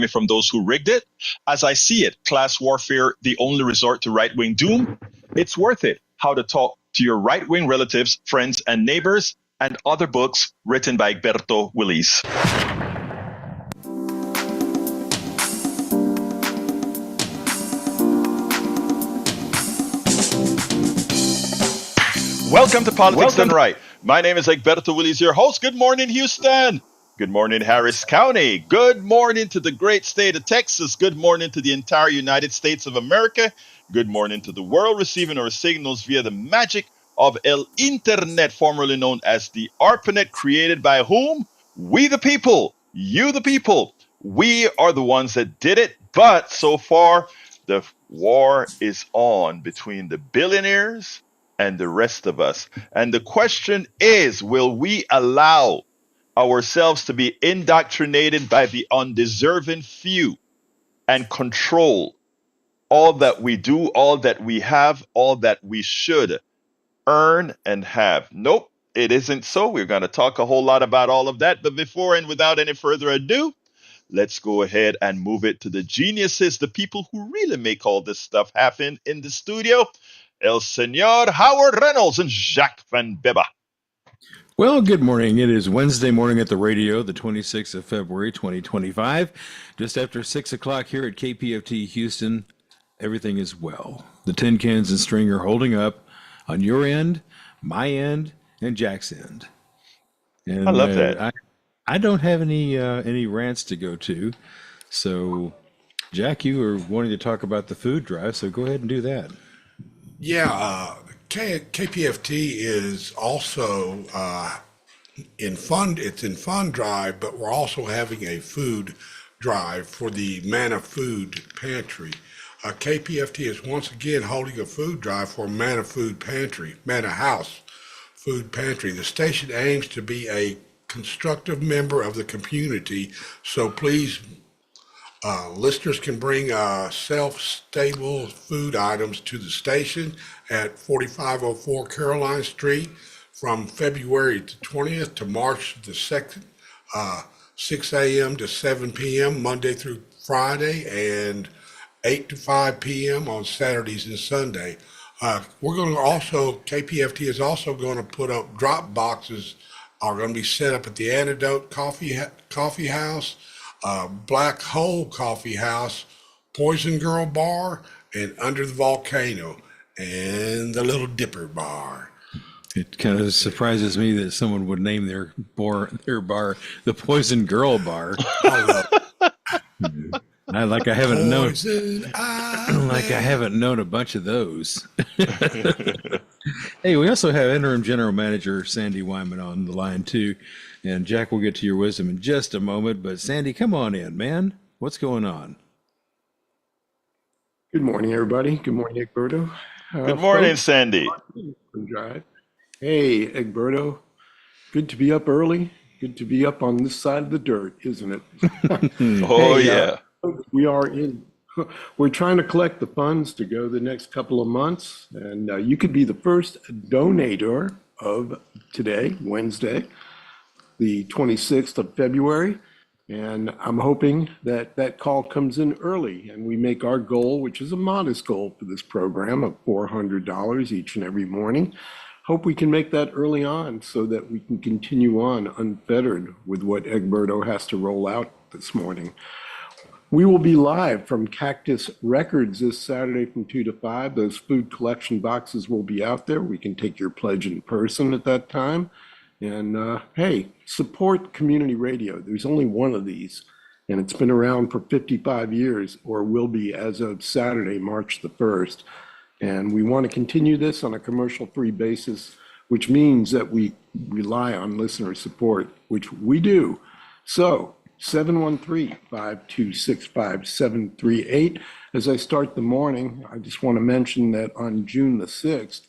from those who rigged it. As I see it, class warfare, the only resort to right-wing doom. It's worth it. How to talk to your right-wing relatives, friends, and neighbors, and other books written by Egberto Willis. Welcome to Politics Done Right. My name is Egberto Willis, your host. Good morning, Houston. Good morning, Harris County. Good morning to the great state of Texas. Good morning to the entire United States of America. Good morning to the world receiving our signals via the magic of El Internet, formerly known as the ARPANET, created by whom? We the people. You the people. We are the ones that did it. But so far, the war is on between the billionaires and the rest of us. And the question is, will we allow ourselves to be indoctrinated by the undeserving few and control all that we do, all that we have, all that we should earn and have? Nope, it isn't so. We're going to talk a whole lot about all of that. But before and without any further ado, let's go ahead and move it to the geniuses, the people who really make all this stuff happen in the studio. El Señor Howard Reynolds and Jacques Van Beba. Well, good morning. It is Wednesday morning at the radio, the 26th of February, 2025. Just after 6 o'clock here at KPFT Houston, everything is well. The tin cans and string are holding up on your end, my end, and Jack's end. And I love that. I don't have any rants to go to. So, Jack, you were wanting to talk about the food drive, so go ahead and do that. Yeah, KPFT is also in fund. It's in fund drive, but we're also having a food drive for the Manna Food Pantry. KPFT is once again holding a food drive for Manna Food Pantry, Manna House Food Pantry. The station aims to be a constructive member of the community, so please, listeners can bring self-stable food items to the station at 4504 Caroline Street from February the 20th to March the 2nd, 6 a.m. to 7 p.m. Monday through Friday, and 8 to 5 p.m. on Saturdays and Sunday. We're going to also, KPFT is also going to put up drop boxes, are going to be set up at the Antidote Coffee House, Black Hole Coffee House, Poison Girl Bar, and Under the Volcano, and the Little Dipper Bar. It kind of surprises me that someone would name their bar the Poison Girl Bar. I haven't known a bunch of those. Hey, we also have interim general manager Sandy Wyman on the line too, and Jack, will get to your wisdom in just a moment. But Sandy, come on in, man. What's going on? Good morning, everybody. Good morning, Egberto. Good morning, Sandy. Hey, Egberto. Good to be up early. Good to be up on this side of the dirt, isn't it? Oh, hey, yeah. We're trying to collect the funds to go the next couple of months, and you could be the first donator of today, Wednesday, the 26th of February. And I'm hoping that that call comes in early and we make our goal, which is a modest goal for this program, of $400 each and every morning. Hope we can make that early on so that we can continue on unfettered with what Egberto has to roll out this morning. We will be live from Cactus Records this Saturday from 2 to 5. Those food collection boxes will be out there. We can take your pledge in person at that time. And hey, support community radio. There's only one of these, and it's been around for 55 years, or will be as of Saturday, March the 1st. And we want to continue this on a commercial-free basis, which means that we rely on listener support, which we do. So 713-526-5738. As I start the morning, I just want to mention that on June the 6th,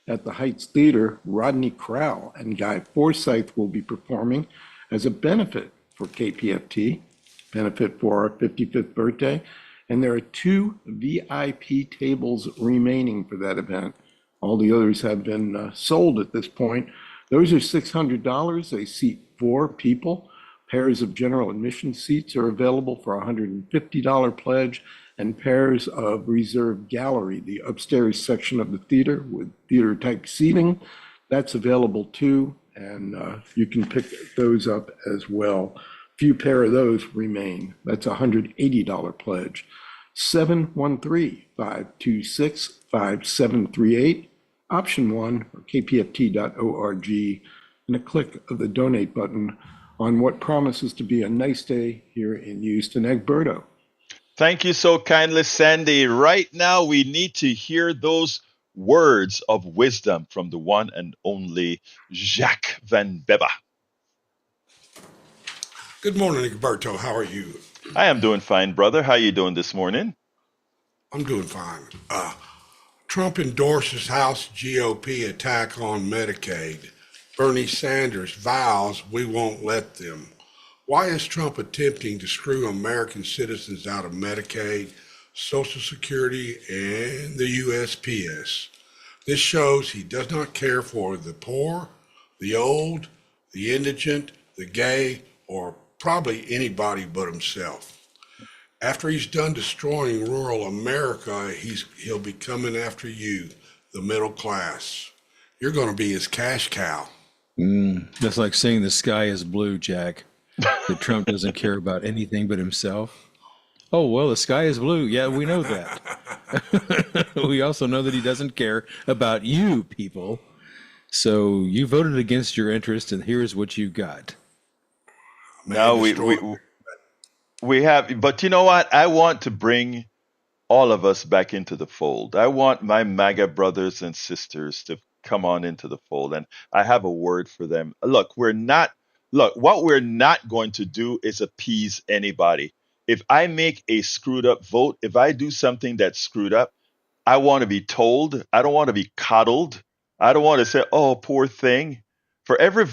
at the Heights Theater, Rodney Crowell and Guy Forsyth will be performing as a benefit for KPFT, benefit for our 55th birthday. And there are 2 VIP tables remaining for that event. All the others have been sold at this point. Those are $600. They seat 4 people. Pairs of general admission seats are available for a $150 pledge, and pairs of reserved gallery, the upstairs section of the theater with theater-type seating, that's available too, and you can pick those up as well. Few pair of those remain. That's a $180 pledge. 713-526-5738, option 1, or kpft.org, and a click of the donate button on what promises to be a nice day here in Houston, Egberto. Thank you so kindly, Sandy. Right now, we need to hear those words of wisdom from the one and only Jacques Van Beba. Good morning, Egberto. How are you? I am doing fine, brother. How you doing this morning? I'm doing fine. Trump endorses House GOP attack on Medicaid. Bernie Sanders vows we won't let them. Why is Trump attempting to screw American citizens out of Medicaid, Social Security, and the USPS? This shows he does not care for the poor, the old, the indigent, the gay, or probably anybody but himself. After he's done destroying rural America, he'll be coming after you, the middle class. You're going to be his cash cow. That's like saying the sky is blue, Jack. That Trump doesn't care about anything but himself. Oh, well, the sky is blue. Yeah, we know that. We also know that he doesn't care about you people. So you voted against your interest, and here's what you got. No, we have, but you know what? I want to bring all of us back into the fold. I want my MAGA brothers and sisters to come on into the fold, and I have a word for them. Look, what we're not going to do is appease anybody. If I make a screwed up vote, if I do something that's screwed up, I want to be told. I don't want to be coddled. I don't want to say, "Oh, poor thing." For every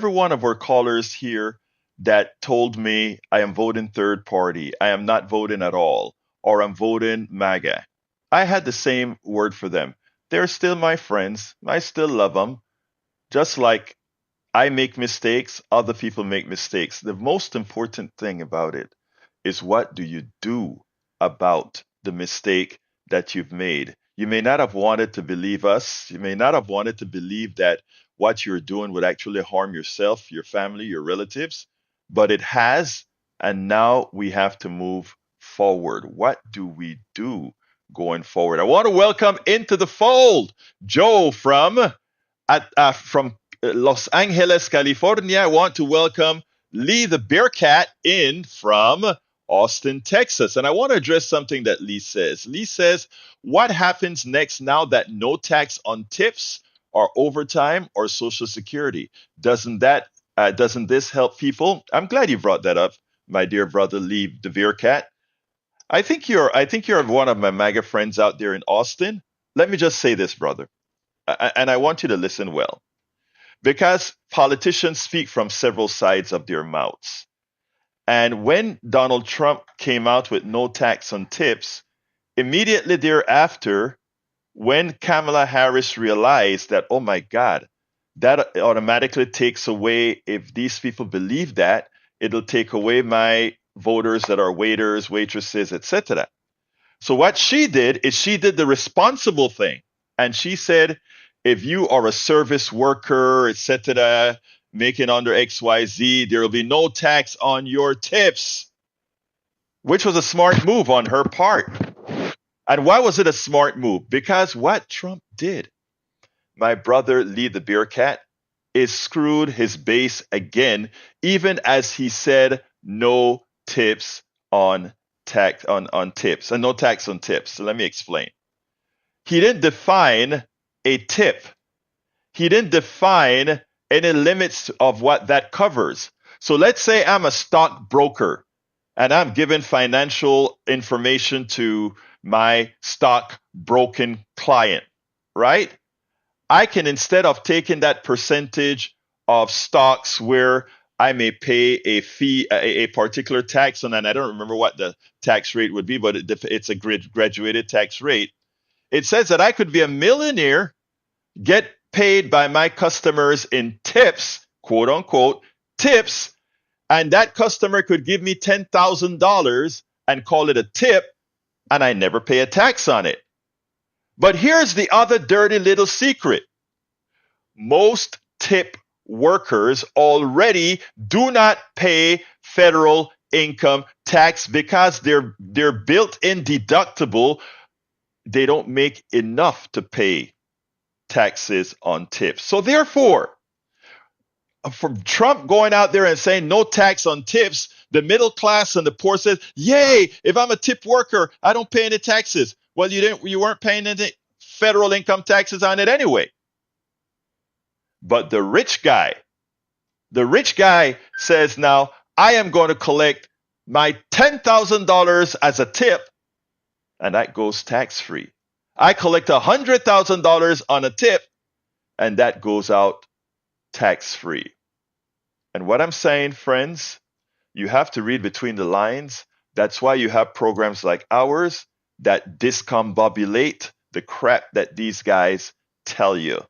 one of our callers here that told me I am voting third party, I am not voting at all, or I'm voting MAGA, I had the same word for them. They're still my friends. I still love them. Just like I make mistakes, other people make mistakes. The most important thing about it is, what do you do about the mistake that you've made? You may not have wanted to believe us. You may not have wanted to believe that what you're doing would actually harm yourself, your family, your relatives, but it has. And now we have to move forward. What do we do going forward? I want to welcome into the fold Joe from Los Angeles, California. I want to welcome Lee the Bearcat in from Austin, Texas. And I want to address something that Lee says. Lee says, what happens next now that no tax on tips or overtime or Social Security? Doesn't this help people? I'm glad you brought that up, my dear brother Lee the Bearcat. I think you're one of my MAGA friends out there in Austin. Let me just say this, brother, and I want you to listen well. Because politicians speak from several sides of their mouths. And when Donald Trump came out with no tax on tips, immediately thereafter, when Kamala Harris realized that, oh my God, that automatically takes away, if these people believe that, it'll take away my voters that are waiters, waitresses, etc. So what she did is she did the responsible thing. And she said, if you are a service worker, etc., making under XYZ, there will be no tax on your tips, which was a smart move on her part. And why was it a smart move? Because what Trump did, my brother Lee the Bearcat, is screwed his base again, even as he said no tips on tax on tips and no tax on tips. So let me explain. He didn't define a tip. He didn't define any limits of what that covers. So let's say I'm a stockbroker and I'm giving financial information to my stockbroking client, right? I can, instead of taking that percentage of stocks where I may pay a fee, a particular tax on, and I don't remember what the tax rate would be, but it's a graduated tax rate. It says that I could be a millionaire, get paid by my customers in tips, quote unquote, tips, And that customer could give me $10,000 and call it a tip, and I never pay a tax on it. But here's the other dirty little secret. Most tip workers already do not pay federal income tax because their built-in deductible, they don't make enough to pay taxes on tips. So therefore, from Trump going out there and saying no tax on tips, the middle class and the poor says, "Yay! If I'm a tip worker, I don't pay any taxes." Well, you weren't paying any federal income taxes on it anyway. But the rich guy says, "Now I am going to collect my $10,000 as a tip, and that goes tax free. I collect $100,000 on a tip, and that goes out tax free." And what I'm saying, friends, you have to read between the lines. That's why you have programs like ours that discombobulate the crap that these guys tell you.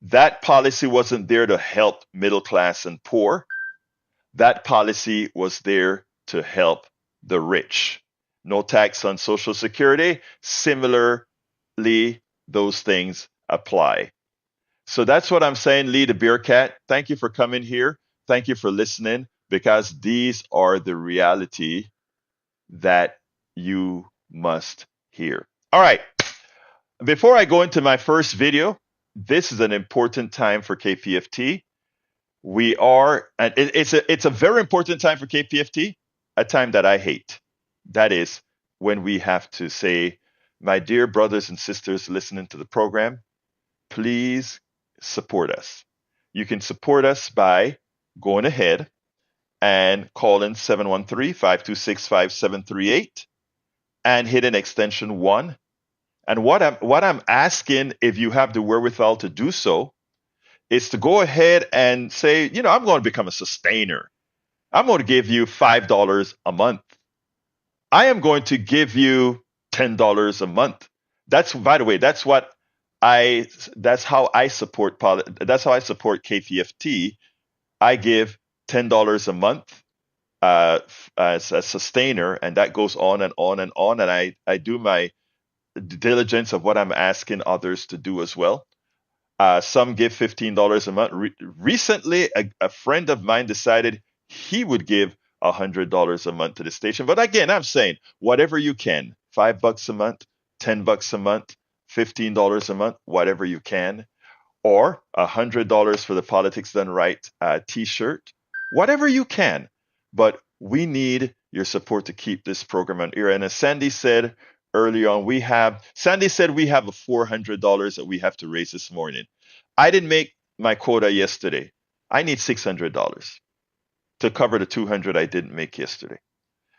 That policy wasn't there to help middle class and poor. That policy was there to help the rich. No tax on Social Security. Similarly, those things apply. So that's what I'm saying, Lee the Beer Cat. Thank you for coming here. Thank you for listening, because these are the reality that you must hear. All right. Before I go into my first video, this is an important time for KPFT. And it's a very important time for KPFT, a time that I hate. That is when we have to say, my dear brothers and sisters listening to the program, please support us. You can support us by going ahead and calling 713-526-5738 and hitting extension 1. And what I'm asking, if you have the wherewithal to do so, is to go ahead and say, I'm going to become a sustainer. I'm going to give you $5 a month. I am going to give you $10 a month. By the way, that's how I support KPFT. I give $10 a month as a sustainer, and that goes on and on and on. And I do my diligence of what I'm asking others to do as well. Some give $15 a month. Recently, a friend of mine decided he would give $100 a month to the station. But again, I'm saying whatever you can, $5 a month, $10 a month, $15 a month, whatever you can, or $100 for the Politics Done Right T-shirt, whatever you can. But we need your support to keep this program on air. And as Sandy said earlier on, Sandy said we have a $400 that we have to raise this morning. I didn't make my quota yesterday. I need $600 to cover the $200 I didn't make yesterday.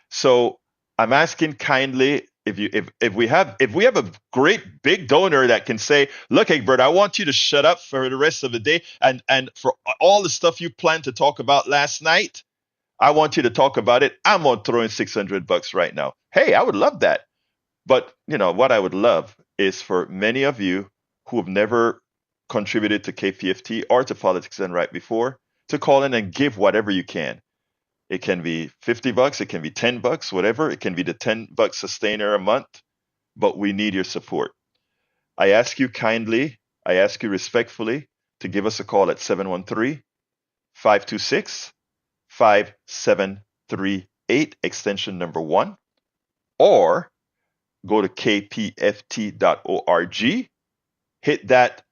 So I'm asking kindly, if we have a great big donor that can say, "Look, Egbert, I want you to shut up for the rest of the day, and for all the stuff you planned to talk about last night, I want you to talk about it. I'm going to throw in $600 right now." Hey, I would love that. But what I would love is for many of you who have never contributed to KPFT or to Politics Done Right before to call in and give whatever you can. It can be $50, it can be $10, whatever. It can be the $10 sustainer a month, but we need your support. I ask you kindly, I ask you respectfully to give us a call at 713-526-5738, extension number 1, or go to kpft.org, hit that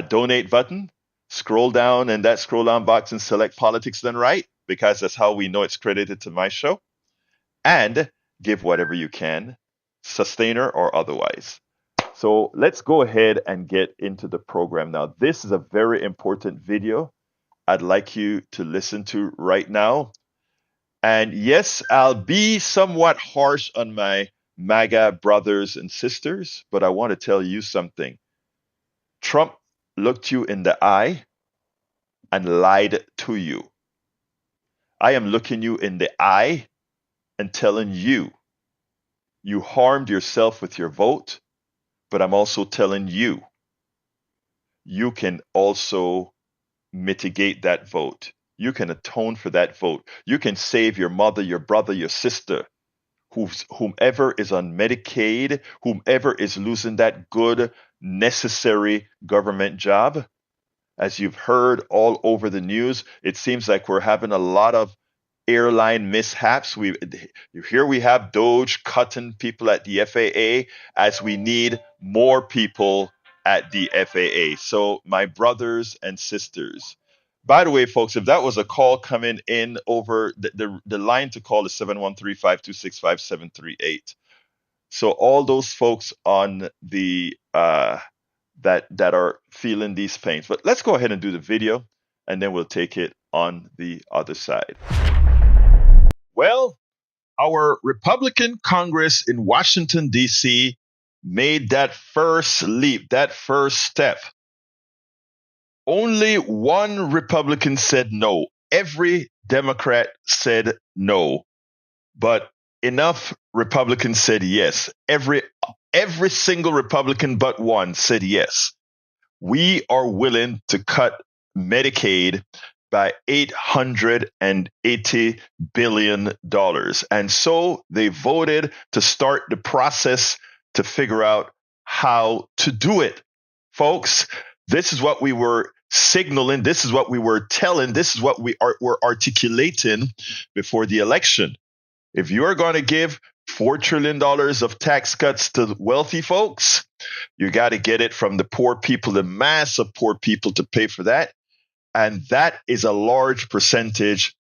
donate button, scroll down in that scroll down box and select Politics Done Right, because that's how we know it's credited to my show, and give whatever you can, sustainer or otherwise. So let's go ahead and get into the program now. This is a very important video I'd like you to listen to right now. And yes, I'll be somewhat harsh on my MAGA brothers and sisters, but I want to tell you something. Trump looked you in the eye and lied to you. I am looking you in the eye and telling you, you harmed yourself with your vote, but I'm also telling you can also mitigate that vote. you can atone for that vote. You can save your mother, your brother, your sister, whomever is on Medicaid, whomever is losing that good, necessary government job. As you've heard all over the news, it seems like we're having a lot of airline mishaps. Here we have Doge cutting people at the FAA as we need more people at the FAA. So, my brothers and sisters, by the way, folks, if that was a call coming in over the line to call is 713-526-5738. So all those folks on the that are feeling these pains. But let's go ahead and do the video, and then we'll take it on the other side. Well, our Republican Congress in Washington, D.C. made that first leap, that first step. Only one Republican said no. Every Democrat said no. But enough Republicans said yes. Every single Republican but one said yes. We are willing to cut Medicaid by $880 billion. And so they voted to start the process to figure out how to do it. Folks, this is what we were signaling. This is what we were telling. This is what we're articulating before the election. If you are going to give $4 trillion of tax cuts to wealthy folks, you got to get it from the poor people, the mass of poor people to pay for that. And that is a large percentage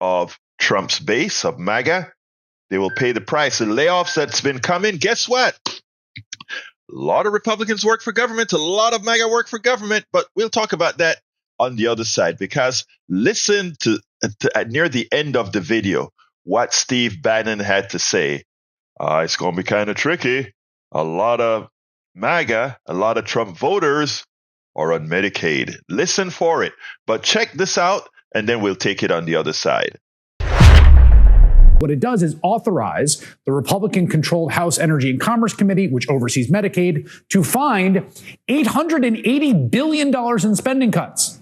of Trump's base, of MAGA. They will pay the price. The layoffs that's been coming, guess what? A lot of Republicans work for government. A lot of MAGA work for government. But we'll talk about that on the other side, because listen to near the end of the video what Steve Bannon had to say. It's going to be kind of tricky. A lot of MAGA, a lot of Trump voters are on Medicaid. Listen for it. But check this out, and then we'll take it on the other side. What it does is authorize the Republican-controlled House Energy and Commerce Committee, which oversees Medicaid, to find $880 billion in spending cuts.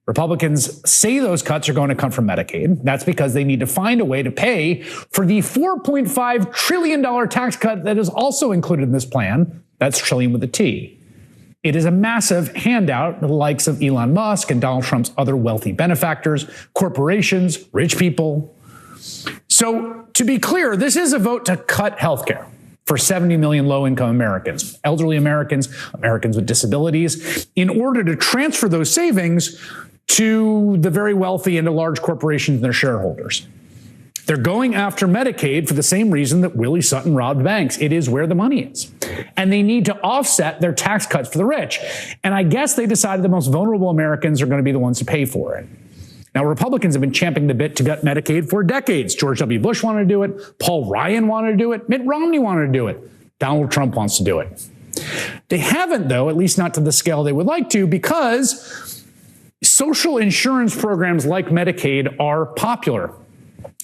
Republicans say those cuts are going to come from Medicaid. That's because they need to find a way to pay for the $4.5 trillion tax cut that is also included in this plan. That's trillion with a T. It is a massive handout to the likes of Elon Musk and Donald Trump's other wealthy benefactors, corporations, rich people. So to be clear, this is a vote to cut healthcare for 70 million low-income Americans, elderly Americans, Americans with disabilities, in order to transfer those savings to the very wealthy and to large corporations and their shareholders. They're going after Medicaid for the same reason that Willie Sutton robbed banks. It is where the money is. And they need to offset their tax cuts for the rich. And I guess they decided the most vulnerable Americans are going to be the ones to pay for it. Now, Republicans have been champing the bit to gut Medicaid for decades. George W. Bush wanted to do it. Paul Ryan wanted to do it. Mitt Romney wanted to do it. Donald Trump wants to do it. They haven't, though, at least not to the scale they would like to, because social insurance programs like Medicaid are popular.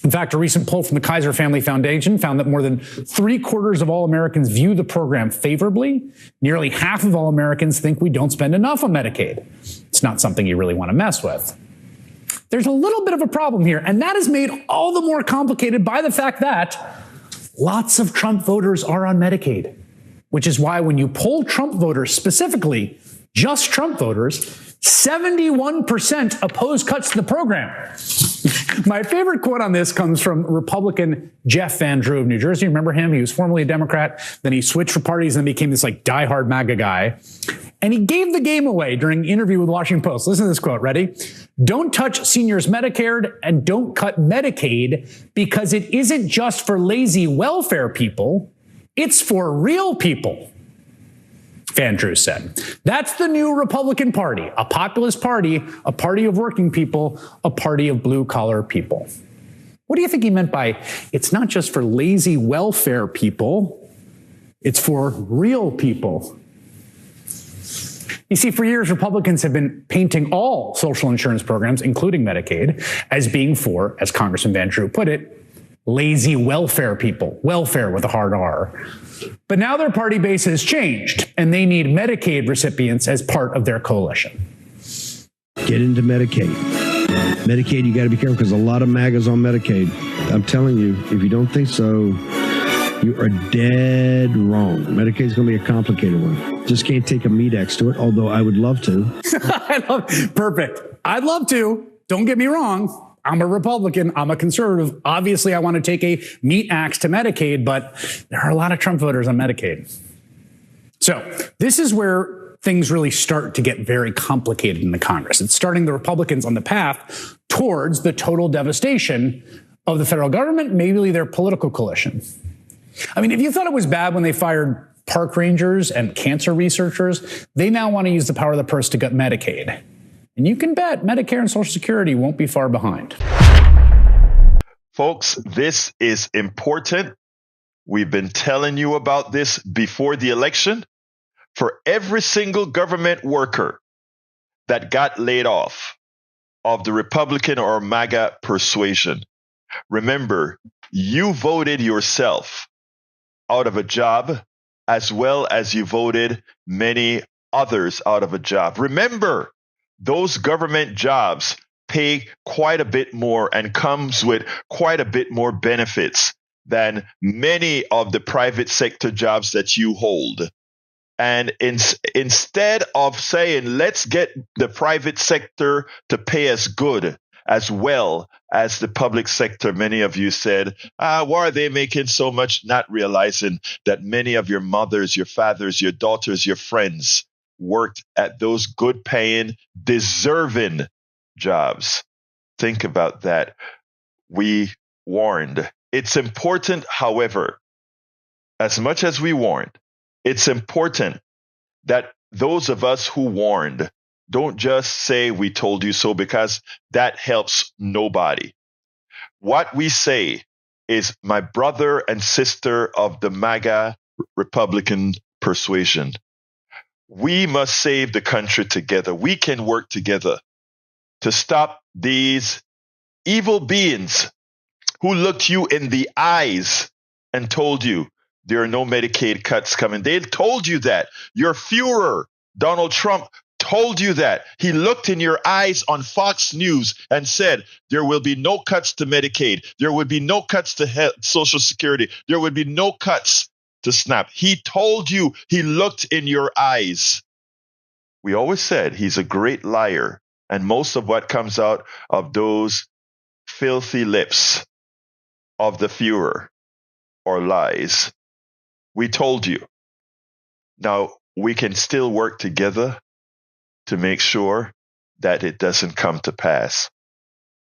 In fact, a recent poll from the Kaiser Family Foundation found that more than 3/4 of all Americans view the program favorably. Nearly half of all Americans think we don't spend enough on Medicaid. It's not something you really want to mess with. There's a little bit of a problem here, and that is made all the more complicated by the fact that lots of Trump voters are on Medicaid, which is why when you poll Trump voters specifically, just Trump voters, 71% oppose cuts to the program. My favorite quote on this comes from Republican Jeff Van Drew of New Jersey. Remember him? He was formerly a Democrat. Then he switched for parties and became this like diehard MAGA guy. And he gave the game away during an interview with the Washington Post. Listen to this quote. Ready? Don't touch seniors' Medicare and don't cut Medicaid because it isn't just for lazy welfare people. It's for real people. Van Drew said. That's the new Republican Party, a populist party, a party of working people, a party of blue-collar people. What do you think he meant by it's not just for lazy welfare people, it's for real people? You see, for years, Republicans have been painting all social insurance programs, including Medicaid, as being for, as Congressman Van Drew put it, lazy welfare people, welfare with a hard R. But now their party base has changed, and they need Medicaid recipients as part of their coalition. Get into Medicaid. Medicaid, you got to be careful because a lot of MAGA's on Medicaid. I'm telling you, if you don't think so, you are dead wrong. Medicaid's going to be a complicated one. Just can't take a Medex to it, although I would love to. Perfect. I'd love to. Don't get me wrong. I'm a Republican. I'm a conservative. Obviously, I want to take a meat axe to Medicaid, but there are a lot of Trump voters on Medicaid. So this is where things really start to get very complicated in the Congress. It's starting the Republicans on the path towards the total devastation of the federal government, maybe their political coalition. I mean, if you thought it was bad when they fired park rangers and cancer researchers, they now want to use the power of the purse to gut Medicaid. And you can bet Medicare and Social Security won't be far behind. Folks, this is important. We've been telling you about this before the election. For every single government worker that got laid off of the Republican or MAGA persuasion, remember, you voted yourself out of a job as well as you voted many others out of a job. Remember, those government jobs pay quite a bit more and comes with quite a bit more benefits than many of the private sector jobs that you hold. And instead of saying, let's get the private sector to pay us good as well as the public sector, many of you said, why are they making so much? Not realizing that many of your mothers, your fathers, your daughters, your friends worked at those good paying, deserving jobs. Think about that. We warned. It's important, however, as much as we warned, it's important that those of us who warned don't just say we told you so, because that helps nobody. What we say is, my brother and sister of the MAGA Republican persuasion, we must save the country together. We can work together to stop these evil beings who looked you in the eyes and told you there are no Medicaid cuts coming. They told you that. Your Führer, Donald Trump, told you that. He looked in your eyes on Fox News and said there will be no cuts to Medicaid. There would be no cuts to Social Security. There would be no cuts to SNAP. He told you. He looked in your eyes. We always said he's a great liar. And most of what comes out of those filthy lips of the Führer or lies. We told you. Now, we can still work together to make sure that it doesn't come to pass.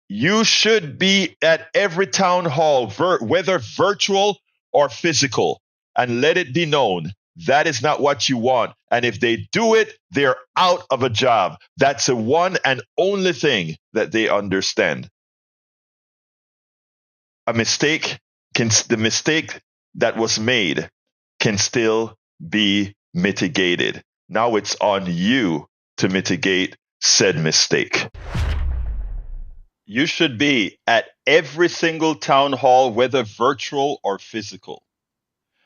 You should be at every town hall, whether virtual or physical, and let it be known that is not what you want. And if they do it, they're out of a job. That's the one and only thing that they understand. The mistake that was made can still be mitigated. Now it's on you to mitigate said mistake. You should be at every single town hall, whether virtual or physical,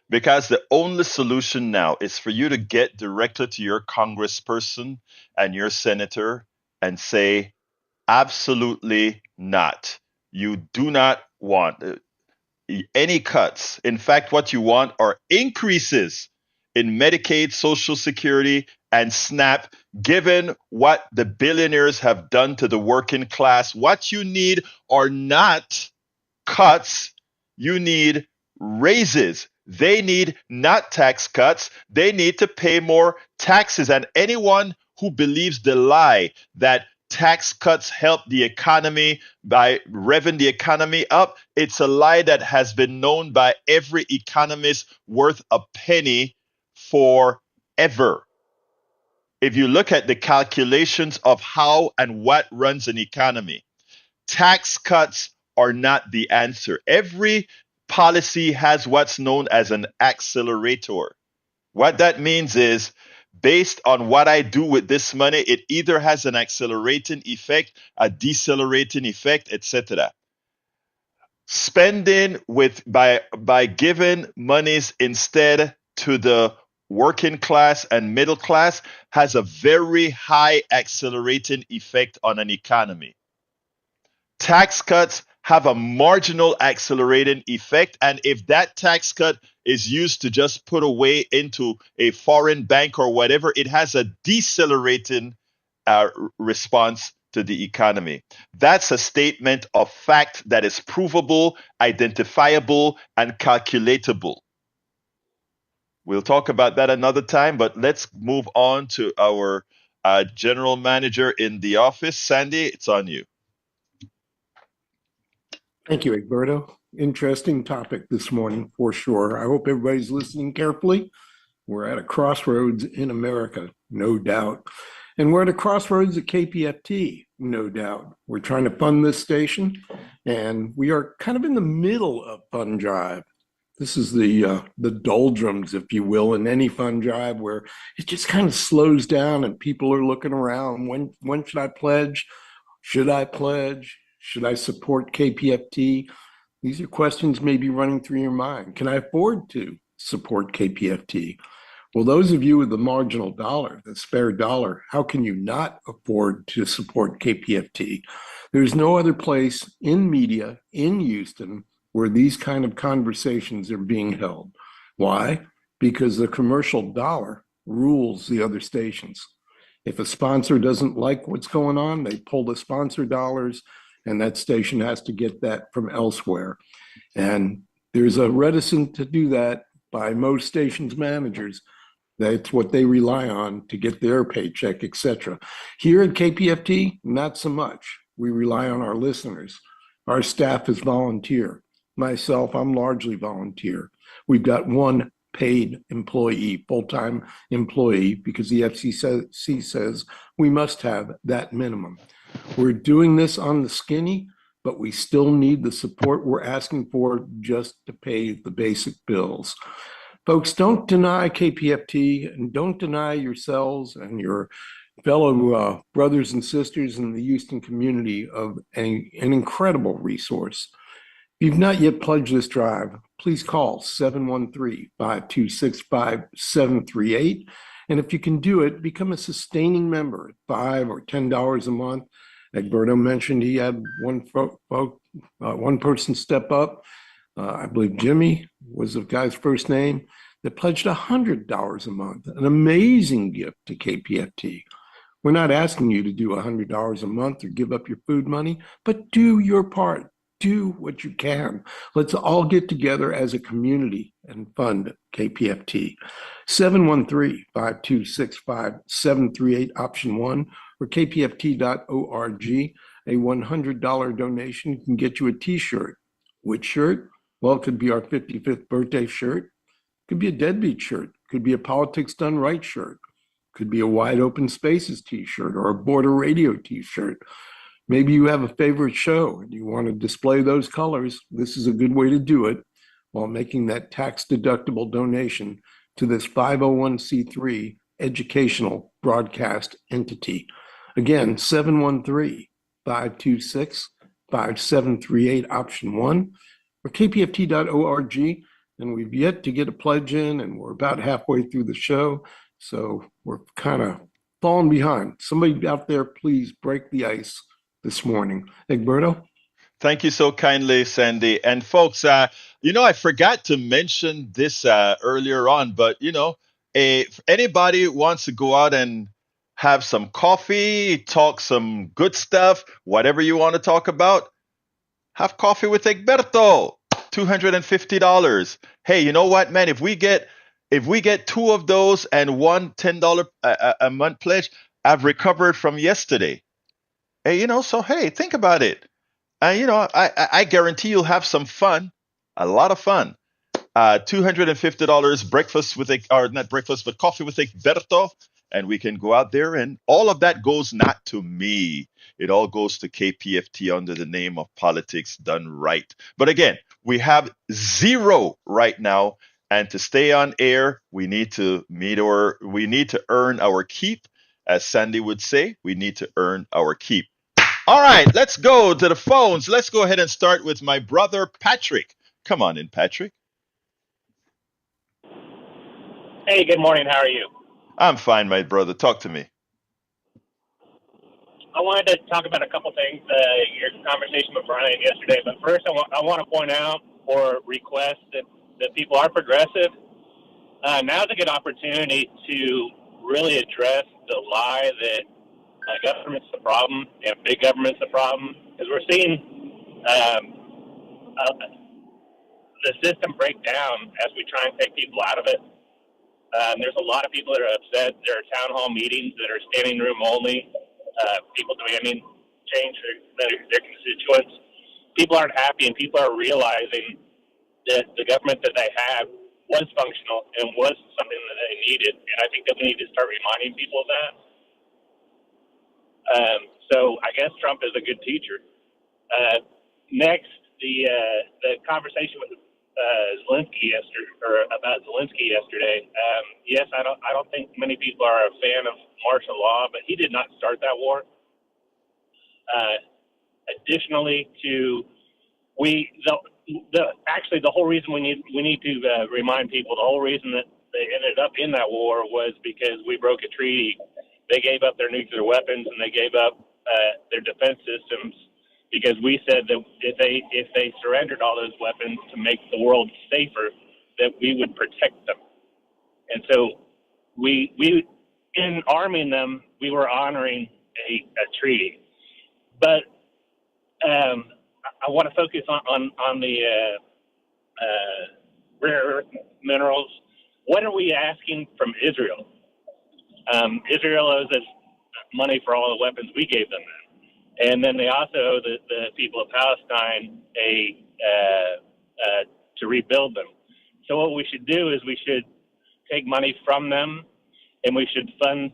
because the only solution now is for you to get directly to your congressperson and your senator and say, absolutely not. You do not want any cuts. In fact, what you want are increases in Medicaid, Social Security, and SNAP, given what the billionaires have done to the working class. What you need are not cuts. You need raises. They need not tax cuts. They need to pay more taxes. And anyone who believes the lie that tax cuts help the economy by revving the economy up, it's a lie that has been known by every economist worth a penny forever. If you look at the calculations of how and what runs an economy, tax cuts are not the answer. Every policy has what's known as an accelerator. What that means is, based on what I do with this money, it either has an accelerating effect, a decelerating effect, etc. Spending by giving monies instead to the working class and middle class has a very high accelerating effect on an economy. Tax cuts have a marginal accelerating effect. And if that tax cut is used to just put away into a foreign bank or whatever, it has a decelerating response to the economy. That's a statement of fact that is provable, identifiable, and calculatable. We'll talk about that another time, but let's move on to our general manager in the office. Sandy, it's on you. Thank you, Egberto. Interesting topic this morning for sure. I hope everybody's listening carefully. We're at a crossroads in America, no doubt. And we're at a crossroads at KPFT, no doubt. We're trying to fund this station, and we are kind of in the middle of fund drive. This is the doldrums, if you will, in any fund drive where it just kind of slows down and people are looking around. When should I pledge? Should I pledge? Should I support KPFT? These are questions maybe running through your mind. Can I afford to support KPFT? Well, those of you with the marginal dollar, the spare dollar, how can you not afford to support KPFT? There's no other place in media in Houston where these kind of conversations are being held. Why? Because the commercial dollar rules the other stations. If a sponsor doesn't like what's going on, they pull the sponsor dollars, and that station has to get that from elsewhere. And there's a reticence to do that by most stations managers. That's what they rely on to get their paycheck, etc. Here at KPFT, not so much. We rely on our listeners. Our staff is volunteer. Myself, I'm largely volunteer. We've got one paid employee, full-time employee, because the FCC says we must have that minimum. We're doing this on the skinny, but we still need the support we're asking for just to pay the basic bills. Folks, don't deny KPFT and don't deny yourselves and your fellow brothers and sisters in the Houston community of an incredible resource. If you've not yet pledged this drive, please call 713-526-5738. And if you can do it, become a sustaining member at $5 or $10 a month. Egberto mentioned he had one person step up. I believe Jimmy was the guy's first name that pledged $100 a month, an amazing gift to KPFT. We're not asking you to do $100 a month or give up your food money, but do your part. Do what you can. Let's all get together as a community and fund KPFT. 713-526-5738, option 1, or kpft.org. A $100 donation can get you a t-shirt. Which shirt? Well, it could be our 55th birthday shirt. It could be a deadbeat shirt. It could be a Politics Done Right shirt. It could be a Wide Open Spaces t-shirt or a Border Radio t-shirt. Maybe you have a favorite show and you want to display those colors. This is a good way to do it while making that tax-deductible donation to this 501c3 educational broadcast entity. Again, 713-526-5738, option 1, or kpft.org. And we've yet to get a pledge in, and we're about halfway through the show, so we're kind of falling behind. Somebody out there, please break the ice this morning. Egberto? Thank you so kindly, Sandy. And folks, I forgot to mention this earlier on, but if anybody wants to go out and have some coffee, talk some good stuff, whatever you want to talk about, have coffee with Egberto. $250. Hey, you know what, man? If we get two of those and one $10 a month pledge, I've recovered from yesterday. Hey, so hey, think about it. I guarantee you'll have some fun, a lot of fun. $250 breakfast or not breakfast, but coffee with Egberto, and we can go out there, and all of that goes not to me. It all goes to KPFT under the name of Politics Done Right. But again, we have zero right now, and to stay on air, we need to earn our keep. As Sandy would say, we need to earn our keep. All right, let's go to the phones. Let's go ahead and start with my brother, Patrick. Come on in, Patrick. Hey, good morning. How are you? I'm fine, my brother. Talk to me. I wanted to talk about a couple things. Your conversation with Brian yesterday, but first I want to point out or request that people are progressive. Now's a good opportunity to really address the lie that government's the problem and big government's the problem, because we're seeing the system break down as we try and take people out of it. There's a lot of people that are upset. There are town hall meetings that are standing room only. People demanding change their constituents. People aren't happy, and people are realizing that the government that they have was functional and was something that they needed. And I think that we need to start reminding people of that. So I guess Trump is a good teacher. Next, the conversation with Zelensky about Zelensky yesterday. Yes, I don't think many people are a fan of martial law, but he did not start that war. Additionally, actually the whole reason we need to remind people, the whole reason that they ended up in that war was because we broke a treaty. They gave up their nuclear weapons and they gave up their defense systems, because we said that if they surrendered all those weapons to make the world safer, that we would protect them. And so we in arming them, we were honoring a treaty. But I want to focus on the rare earth minerals. What are we asking from Israel? Israel owes us money for all the weapons we gave them. And then they also owe the people of Palestine to rebuild them. So what we should do is we should take money from them, and we should fund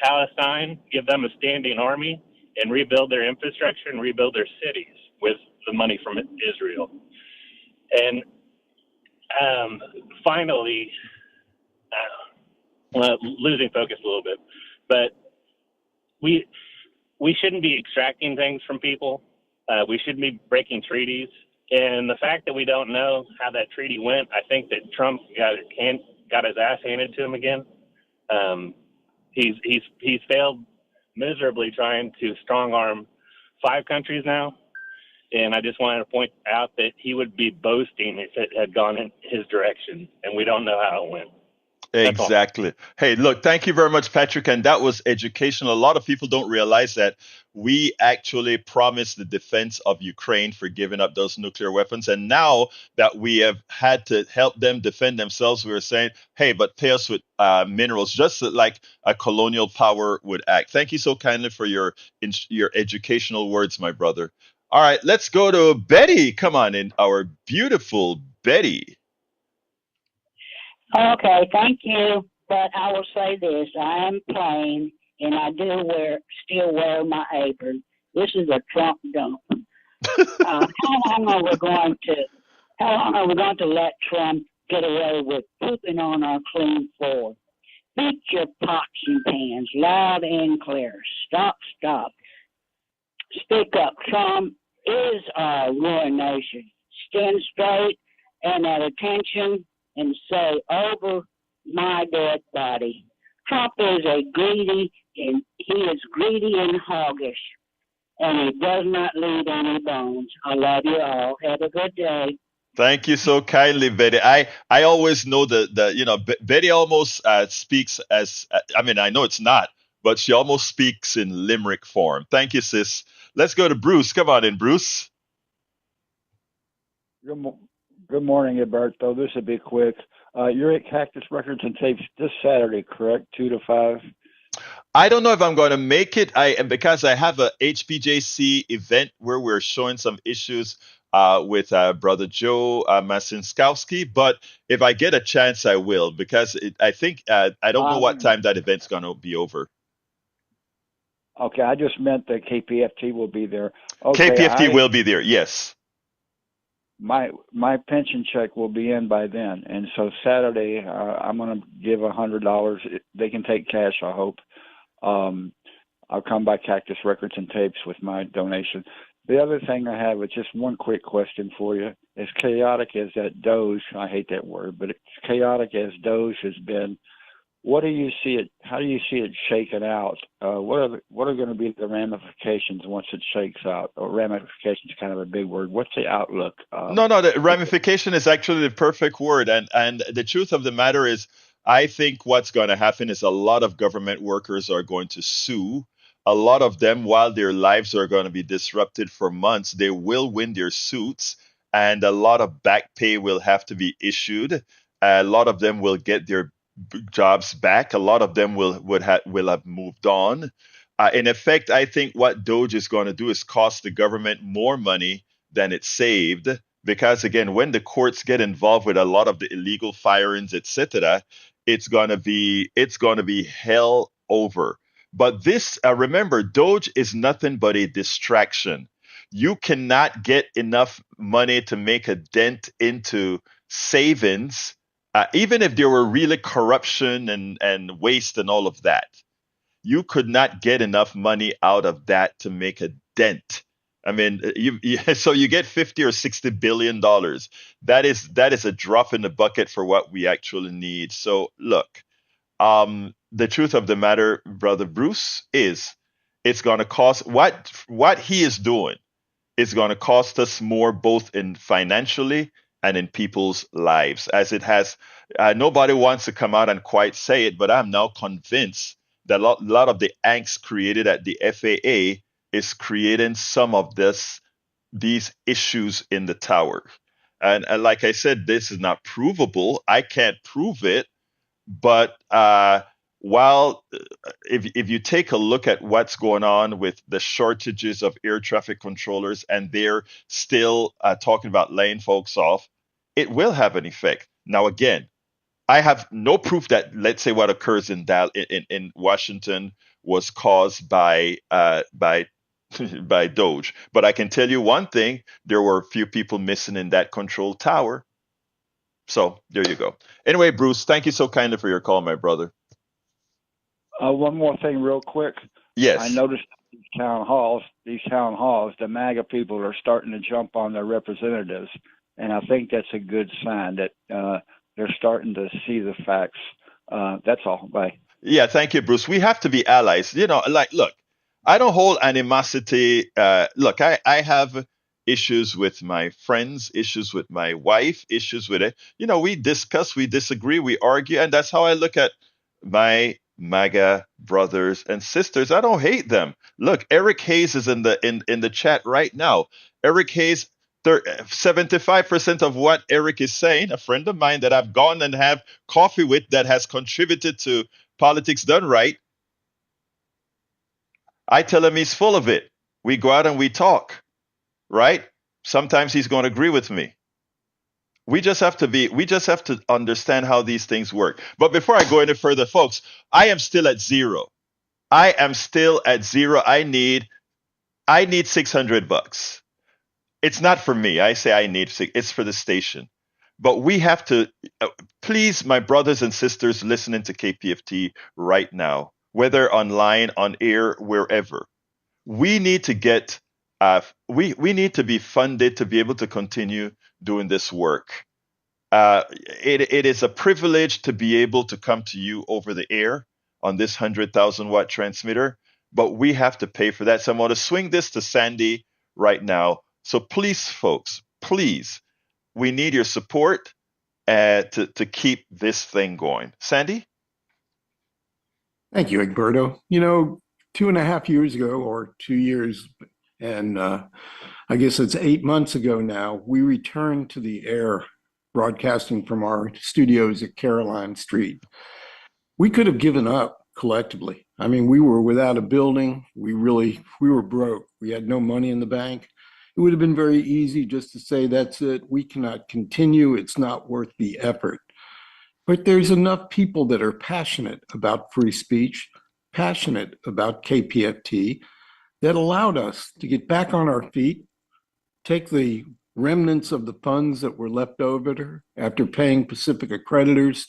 Palestine, give them a standing army, and rebuild their infrastructure and rebuild their cities with the money from Israel. And finally, losing focus a little bit, but we shouldn't be extracting things from people. We shouldn't be breaking treaties. And the fact that we don't know how that treaty went, I think that Trump got his ass handed to him again. He's failed miserably trying to strong arm 5 countries now. And I just wanted to point out that he would be boasting if it had gone in his direction, and we don't know how it went. Exactly. Hey, look, thank you very much, Patrick. And that was educational. A lot of people don't realize that we actually promised the defense of Ukraine for giving up those nuclear weapons. And now that we have had to help them defend themselves, we were saying, hey, but pay us with minerals, just like a colonial power would act. Thank you so kindly for your educational words, my brother. All right, let's go to Betty. Come on in, our beautiful Betty. Okay, thank you. But I will say this: I am plain, and I do still wear my apron. This is a Trump dump. How long are we going to let Trump get away with pooping on our clean floor? Beat your pots and pans loud and clear. Stop. Speak up. Trump is our ruination. Stand straight and at attention and say, over my dead body. Trump is greedy and hoggish, and he does not leave any bones. I love you all. Have a good day. Thank you so kindly, Betty. I always know that Betty almost speaks as, I mean, I know it's not, but she almost speaks in limerick form. Thank you, sis. Let's go to Bruce. Come on in, Bruce. Good morning, Alberto. This will be quick. You're at Cactus Records and Tapes this Saturday, correct? 2 to 5? I don't know if I'm going to make it. Because I have a HPJC event where we're showing some issues with Brother Joe Masinskowski. But if I get a chance, I will, because I think I don't know what time that event's going to be over. Okay, I just meant that KPFT will be there. Okay, KPFT will be there, yes. My pension check will be in by then, and so Saturday I'm going to give $100. They can take cash, I hope. I'll come by Cactus Records and Tapes with my donation. The other thing I have is just one quick question for you. As chaotic as that Doge, I hate that word, but as chaotic as Doge has been what do you see it? How do you see it shaken out? What are going to be the ramifications once it shakes out? Or ramifications, kind of a big word. What's the outlook? No, the ramification is actually the perfect word. And the truth of the matter is, I think what's going to happen is a lot of government workers are going to sue. A lot of them, while their lives are going to be disrupted for months, they will win their suits, and a lot of back pay will have to be issued. A lot of them will get their jobs back. A lot of them will have moved on. In effect, I think what Doge is going to do is cost the government more money than it saved, because again, when the courts get involved with a lot of the illegal firings, etc., it's going to be hell over. But this, remember, Doge is nothing but a distraction. You cannot get enough money to make a dent into savings, even if there were really corruption and waste and all of that. You could not get enough money out of that to make a dent. I mean, so you get 50 or 60 billion dollars. That is a drop in the bucket for what we actually need. So look, the truth of the matter, brother Bruce, is it's going to cost what he is doing is going to cost us more, both in financially and in people's lives, as it has. Nobody wants to come out and quite say it, but I'm now convinced that lot of the angst created at the FAA is creating some of these issues in the tower. And like I said, this is not provable. I can't prove it, but while if you take a look at what's going on with the shortages of air traffic controllers, and they're still talking about laying folks off, it will have an effect. Now, again, I have no proof that, let's say, what occurs in Washington was caused by by Doge. But I can tell you one thing: there were a few people missing in that control tower. So there you go. Anyway, Bruce, thank you so kindly for your call, my brother. One more thing, real quick. Yes. I noticed these town halls, the MAGA people are starting to jump on their representatives, and I think that's a good sign that they're starting to see the facts. That's all. Bye. Yeah, thank you, Bruce. We have to be allies. Look, I don't hold animosity. Look, I have issues with my friends, issues with my wife, issues with it. We discuss, we disagree, we argue, and that's how I look at my MAGA brothers and sisters. I don't hate them. Look, Eric Hayes is in the chat right now. Eric Hayes, 75% of what Eric is saying, a friend of mine that I've gone and have coffee with, that has contributed to Politics Done Right. I tell him he's full of it. We go out and we talk, right? Sometimes he's going to agree with me. We just have to understand how these things work. But before I go any further, folks, I am still at zero. I am still at zero. I need $600. It's not for me. I say I need six. It's for the station. But we have to, please, my brothers and sisters listening to KPFT right now, whether online, on air, wherever, we need to get, we need to be funded to be able to continue doing this work. It is a privilege to be able to come to you over the air on this 100,000 watt transmitter, but we have to pay for that. So I'm going to swing this to Sandy right now. So please, folks, please, we need your support to keep this thing going. Sandy? Thank you, Egberto. 2.5 years ago, or 2 years, and I guess it's 8 months ago now, we returned to the air, broadcasting from our studios at Caroline Street. We could have given up collectively. I mean, we were without a building. We were broke. We had no money in the bank. It would have been very easy just to say, that's it, we cannot continue, it's not worth the effort. But there's enough people that are passionate about free speech, passionate about KPFT, that allowed us to get back on our feet, take the remnants of the funds that were left over after paying Pacifica creditors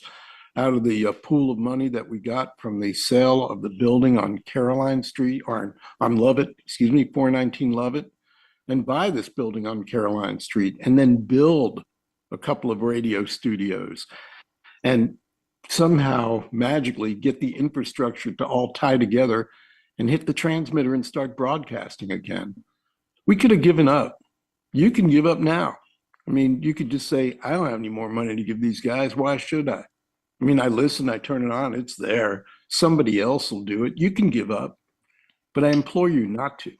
out of the pool of money that we got from the sale of the building on Caroline Street, or on Lovett, 419 Lovett, and buy this building on Caroline Street, and then build a couple of radio studios. And somehow magically get the infrastructure to all tie together and hit the transmitter and start broadcasting again. We could have given up. You can give up now. I mean, you could just say, I don't have any more money to give these guys. Why should I? I mean, I listen, I turn it on, it's there. Somebody else will do it. You can give up, but I implore you not to.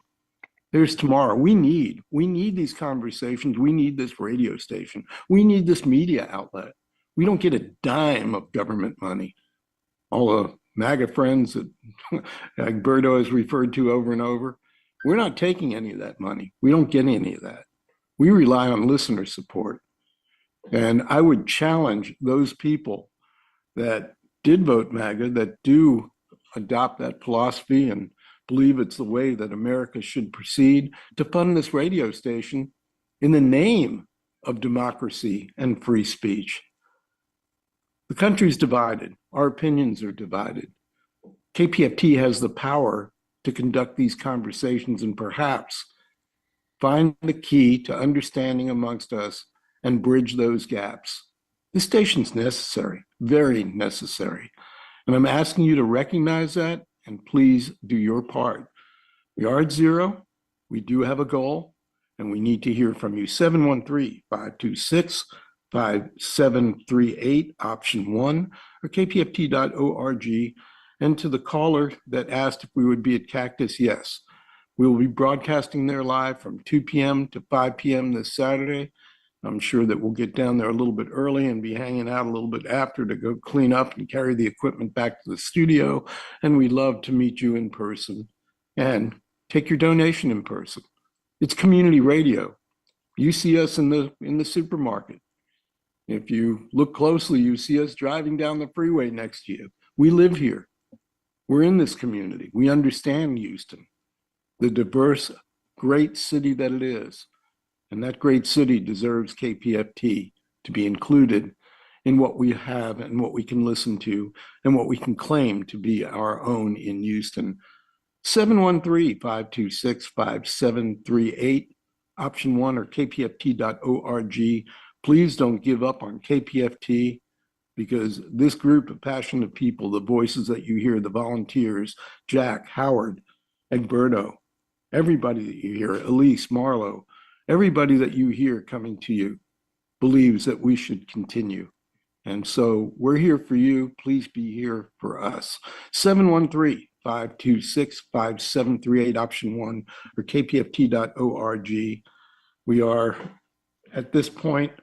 There's tomorrow. We need these conversations. We need this radio station. We need this media outlet. We don't get a dime of government money. All the MAGA friends that Alberto has referred to over and over, we're not taking any of that money. We don't get any of that. We rely on listener support. And I would challenge those people that did vote MAGA, that do adopt that philosophy and believe it's the way that America should proceed, to fund this radio station in the name of democracy and free speech. The country's divided. Our opinions are divided. KPFT has the power to conduct these conversations and perhaps find the key to understanding amongst us and bridge those gaps. This station's necessary, very necessary. And I'm asking you to recognize that and please do your part. We are at zero. We do have a goal and we need to hear from you. 713-526-5738, option 1, or kpft.org. And to the caller that asked if we would be at Cactus, yes. We will be broadcasting there live from 2 p.m. to 5 p.m. this Saturday. I'm sure that we'll get down there a little bit early and be hanging out a little bit after to go clean up and carry the equipment back to the studio. And we'd love to meet you in person and take your donation in person. It's community radio. You see us in the supermarket. If you look closely, you see us driving down the freeway next to you. We live here. We're in this community. We understand Houston, the diverse, great city that it is. And that great city deserves KPFT to be included in what we have and what we can listen to and what we can claim to be our own in Houston. 713-526-5738, option 1, or kpft.org. Please don't give up on KPFT, because this group of passionate people, the voices that you hear, the volunteers, Jack, Howard, Egberto, everybody that you hear, Elise, Marlowe, everybody that you hear coming to you believes that we should continue. And so we're here for you. Please be here for us. 713-526-5738, option 1, or kpft.org. We are, at this point,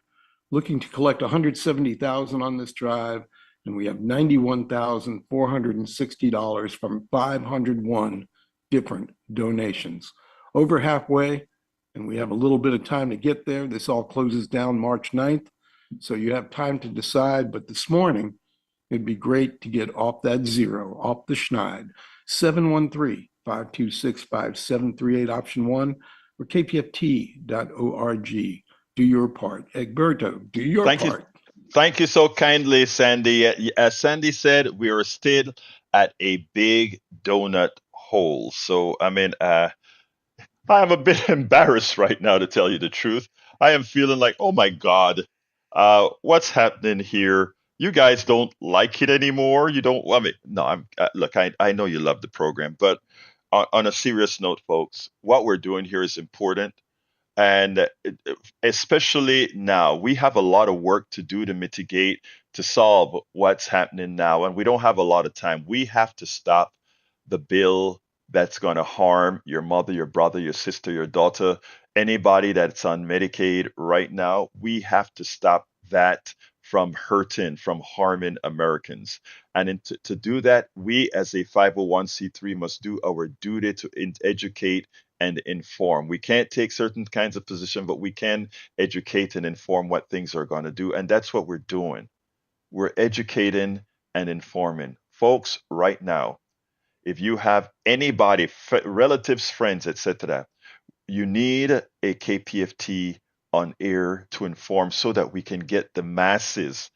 looking to collect $170,000 on this drive, and we have $91,460 from 501 different donations. Over halfway, and we have a little bit of time to get there. This all closes down March 9th, so you have time to decide. But this morning, it'd be great to get off that zero, off the schneid. 713-526-5738, option 1, or kpft.org. Do your part. Egberto, do your Thank part. you. Thank you so kindly, Sandy. As Sandy said, we are still at a big donut hole. So, I mean, I am a bit embarrassed right now, to tell you the truth. I am feeling like, oh my God, what's happening here? You guys don't like it anymore. You don't. I mean, no. Look. I know you love the program, but on a serious note, folks, what we're doing here is important. And especially now, we have a lot of work to do to mitigate, to solve what's happening now. And we don't have a lot of time. We have to stop the bill that's going to harm your mother, your brother, your sister, your daughter, anybody that's on Medicaid right now. We have to stop that from hurting, from harming Americans. And to do that, we as a 501c3 must do our duty to educate and inform. We can't take certain kinds of position, but we can educate and inform what things are going to do. And that's what we're doing. We're educating and informing. Folks, right now, if you have anybody, relatives, friends, etc., you need a KPFT on air to inform so that we can get the masses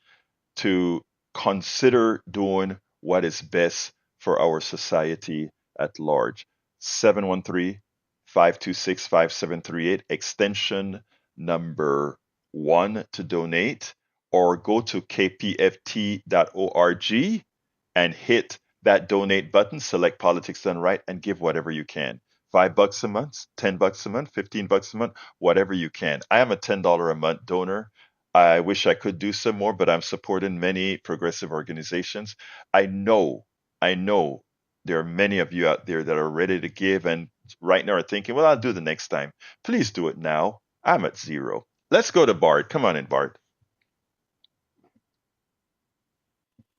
to consider doing what is best for our society at large. 713-526-5738, extension number 1 to donate, or go to kpft.org and hit that donate button, select Politics Done Right, and give whatever you can. $5 a month, $10 a month, $15 a month, whatever you can. I am a $10 a month donor. I wish I could do some more, but I'm supporting many progressive organizations. I know there are many of you out there that are ready to give and right now are thinking, well, I'll do the next time. Please do it now. I'm at zero. Let's go to Bart. Come on in, Bart.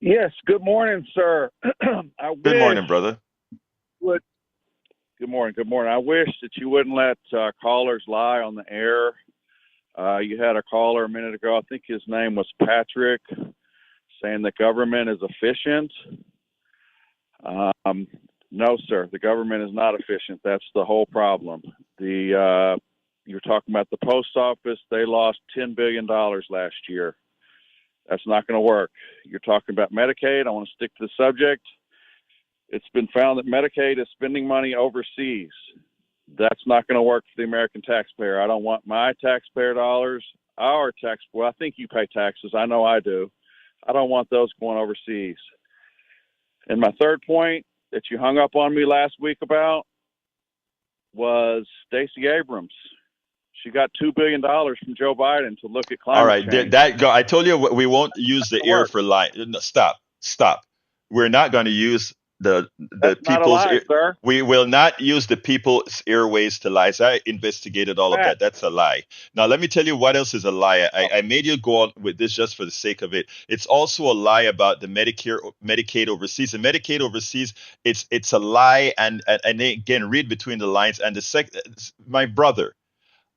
Yes, good morning, sir. Good morning, brother. Would good morning, good morning. I wish that you wouldn't let callers lie on the air. You had a caller a minute ago, I think his name was Patrick, saying the government is efficient. No, sir, the government is not efficient. That's the whole problem. You're talking about the post office. They lost $10 billion last year. That's not going to work. You're talking about Medicaid. I want to stick to the subject. It's been found that Medicaid is spending money overseas. That's not going to work for the American taxpayer. I don't want my taxpayer dollars, well, I think you pay taxes. I know I do. I don't want those going overseas. And my third point that you hung up on me last week about was Stacey Abrams. She got $2 billion from Joe Biden to look at climate All right, change. I told you we won't use the ear for lie. No, stop. We're not going to use the That's not a people's lie, sir. We will not use the people's airways to lie. I investigated all of that. That's a lie. Now let me tell you what else is a lie. I made you go on with this just for the sake of it. It's also a lie about the Medicaid overseas. And Medicaid overseas, it's a lie. And again, read between the lines. And my brother,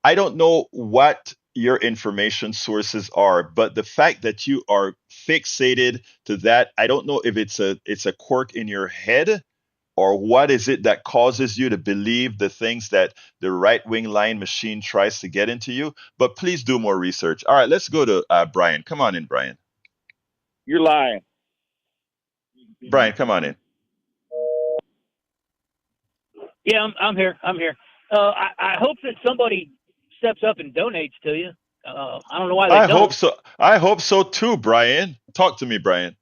I don't know what your information sources are, but the fact that you are fixated to that, I don't know if it's a quirk in your head or what is it that causes you to believe the things that the right wing lying machine tries to get into you. But please do more research. All right, let's go to Brian. Come on in, Brian. You're lying. Brian, come on in. Yeah, I'm here. I hope that somebody steps up and donates to you. I don't know why they don't. I hope so too, Brian. Talk to me, Brian.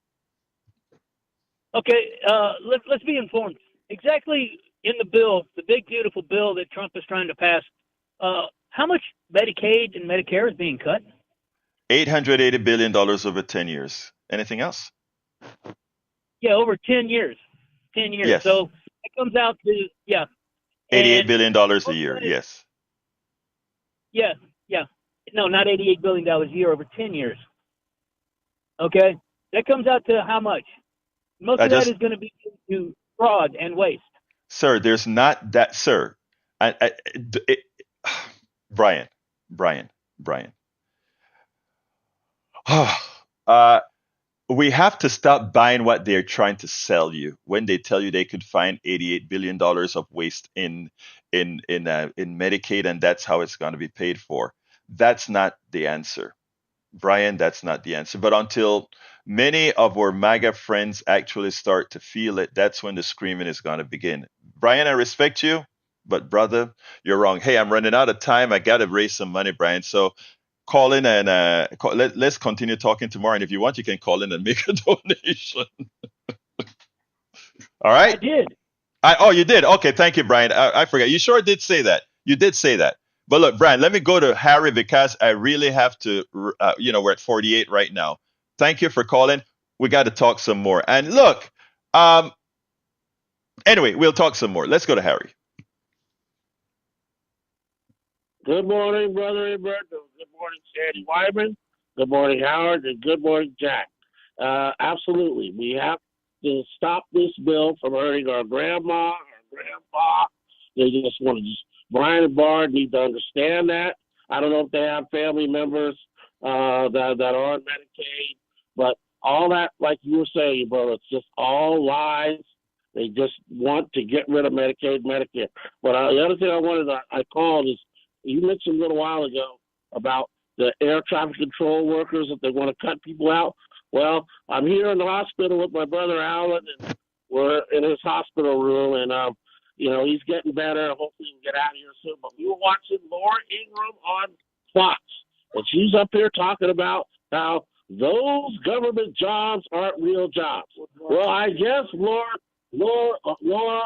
Okay, let's be informed. Exactly in the bill, the big beautiful bill that Trump is trying to pass, how much Medicaid and Medicare is being cut? $880 billion over 10 years. Anything else? Yeah, over 10 years. 10 years. Yes. So it comes out to, yeah. $88 billion a year, yes. Yeah. No, not $88 billion a year over 10 years. Okay? That comes out to how much? Most of that is going to be due to fraud and waste. Sir, there's not that, sir. Brian. We have to stop buying what they're trying to sell you when they tell you they could find $88 billion of waste in Medicaid, and that's how it's going to be paid for. That's not the answer, Brian. That's not the answer. But until many of our MAGA friends actually start to feel it, that's when the screaming is going to begin. Brian, I respect you, but brother, you're wrong. Hey, I'm running out of time. I got to raise some money, Brian. So call in and let's continue talking tomorrow. And if you want, you can call in and make a donation. All right. I did. Oh, you did. Okay. Thank you, Brian. I forgot. You sure did say that. You did say that. But look, Brian, let me go to Harry because I really have to, we're at 48 right now. Thank you for calling. We got to talk some more. And look, anyway, we'll talk some more. Let's go to Harry. Good morning, Brother Roberto. Good morning, Sandy Wyman. Good morning, Howard. And good morning, Jack. Absolutely. We have to stop this bill from hurting our grandma, our grandpa. They just want to Brian and Bard need to understand that. I don't know if they have family members that are on Medicaid, but all that, like you were saying, brother, it's just all lies. They just want to get rid of Medicaid, Medicare. But the other thing I called is, you mentioned a little while ago about the air traffic control workers, that they want to cut people out. Well, I'm here in the hospital with my brother Alan, and we're in his hospital room, and he's getting better. Hopefully he can get out of here soon. But we were watching Laura Ingraham on Fox, and she's up here talking about how Those government jobs aren't real jobs. Well, I guess, Laura,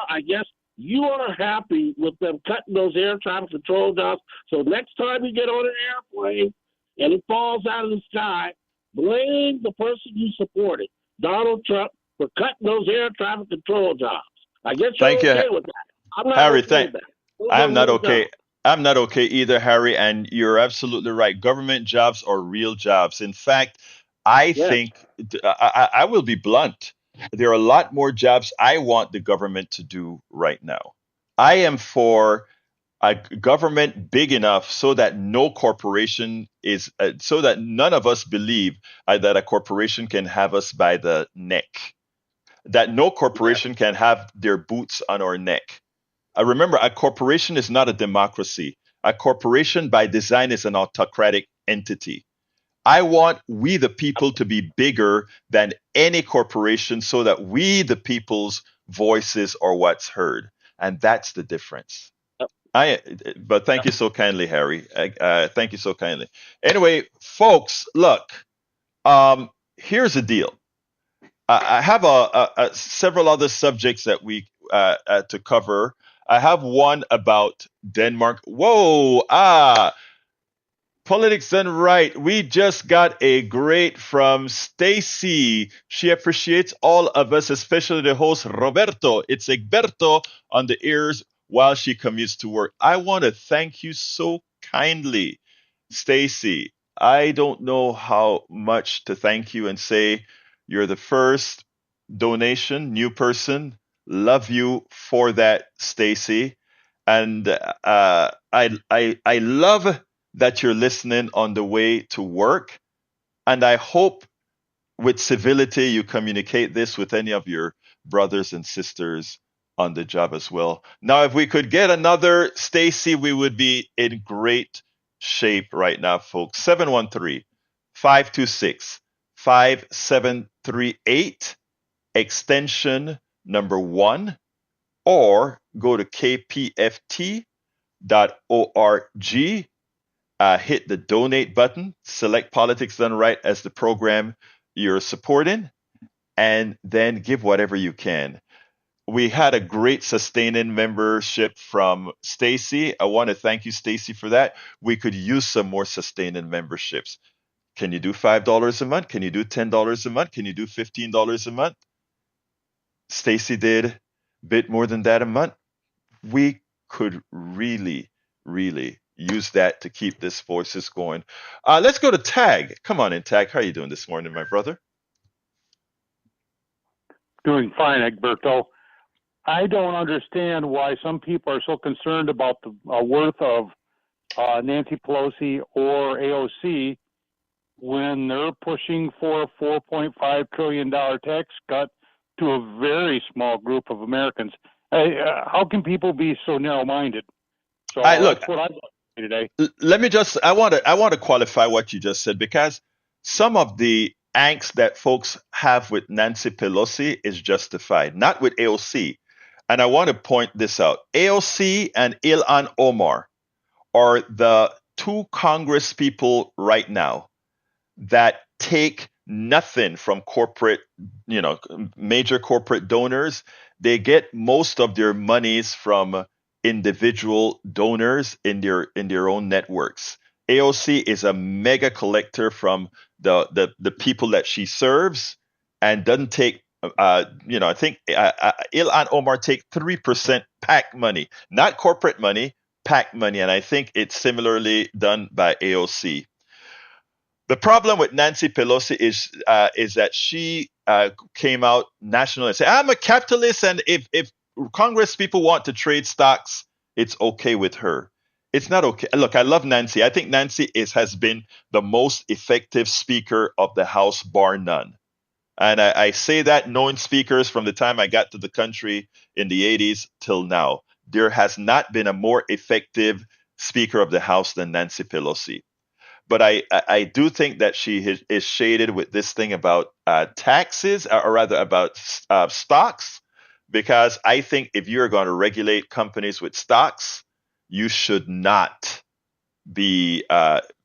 I guess you are happy with them cutting those air traffic control jobs. So next time you get on an airplane and it falls out of the sky, blame the person you supported, Donald Trump, for cutting those air traffic control jobs. I guess you're Thank you, okay with that. I'm not Harry. okay with that. Those are I'm not real okay. jobs. I'm not okay either, Harry. And you're absolutely right. Government jobs are real jobs. In fact, I Yes. think I will be blunt. There are a lot more jobs I want the government to do right now. I am for a government big enough so that no corporation is, so that none of us believe that a corporation can have us by the neck, that no corporation can have their boots on our neck. Remember, a corporation is not a democracy. A corporation by design is an autocratic entity. I want we the people to be bigger than any corporation so that we the people's voices are what's heard. And that's the difference. But thank you so kindly, Harry. Thank you so kindly. Anyway, folks, look, here's the deal. I have several other subjects that we to cover. I have one about Denmark. Whoa, politics done right. We just got a great from Stacy. She appreciates all of us, especially the host Roberto. It's Egberto on the ears while she commutes to work. I want to thank you so kindly, Stacy. I don't know how much to thank you and say you're the first donation, new person. Love you for that, Stacy. And I love that you're listening on the way to work. And I hope with civility you communicate this with any of your brothers and sisters on the job as well. Now, if we could get another Stacy, we would be in great shape right now, folks. 713-526-5738, extension number 1, or go to kpft.org, hit the donate button, select Politics Done Right as the program you're supporting, and then give whatever you can. We had a great sustaining membership from Stacy. I want to thank you, Stacy, for that. We could use some more sustaining memberships. Can you do $5 a month? Can you do $10 a month? Can you do $15 a month? Stacy did a bit more than that a month. We could really, really use that to keep this voices going. Let's go to Tag. Come on in, Tag. How are you doing this morning, my brother? Doing fine, Egberto. I don't understand why some people are so concerned about the worth of Nancy Pelosi or AOC when they're pushing for a $4.5 trillion tax cut to a very small group of Americans. How can people be so narrow-minded? So Look, that's what I'd like to say today. Let me just, I want to qualify what you just said, because some of the angst that folks have with Nancy Pelosi is justified, not with AOC. And I want to point this out. AOC and Ilhan Omar are the two Congress people right now that take nothing from corporate, major corporate donors. They get most of their monies from individual donors in their own networks. AOC is a mega collector from the people that she serves, and doesn't take I think Ilhan Omar take 3% PAC money, not corporate money, PAC money, and I think it's similarly done by AOC. The problem with Nancy Pelosi is that she came out nationally and said, "I'm a capitalist, and if Congress people want to trade stocks, it's okay with her." It's not okay. Look, I love Nancy. I think Nancy has been the most effective Speaker of the House, bar none. And I say that knowing speakers from the time I got to the country in the 80s till now. There has not been a more effective Speaker of the House than Nancy Pelosi. But I do think that she is shaded with this thing about taxes, or rather about stocks, because I think if you're going to regulate companies with stocks, you should not be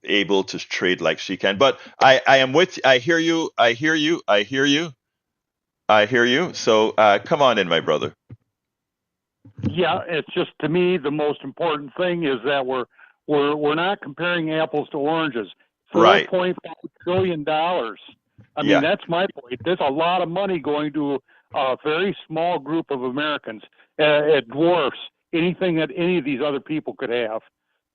able to trade like she can. But I am with. I hear you. I hear you. I hear you. I hear you. So come on in, my brother. Yeah, it's just to me the most important thing is that we're not comparing apples to oranges. Right. $4.5 trillion. I mean, Yeah. that's my point. There's a lot of money going to a very small group of Americans. It dwarfs anything that any of these other people could have.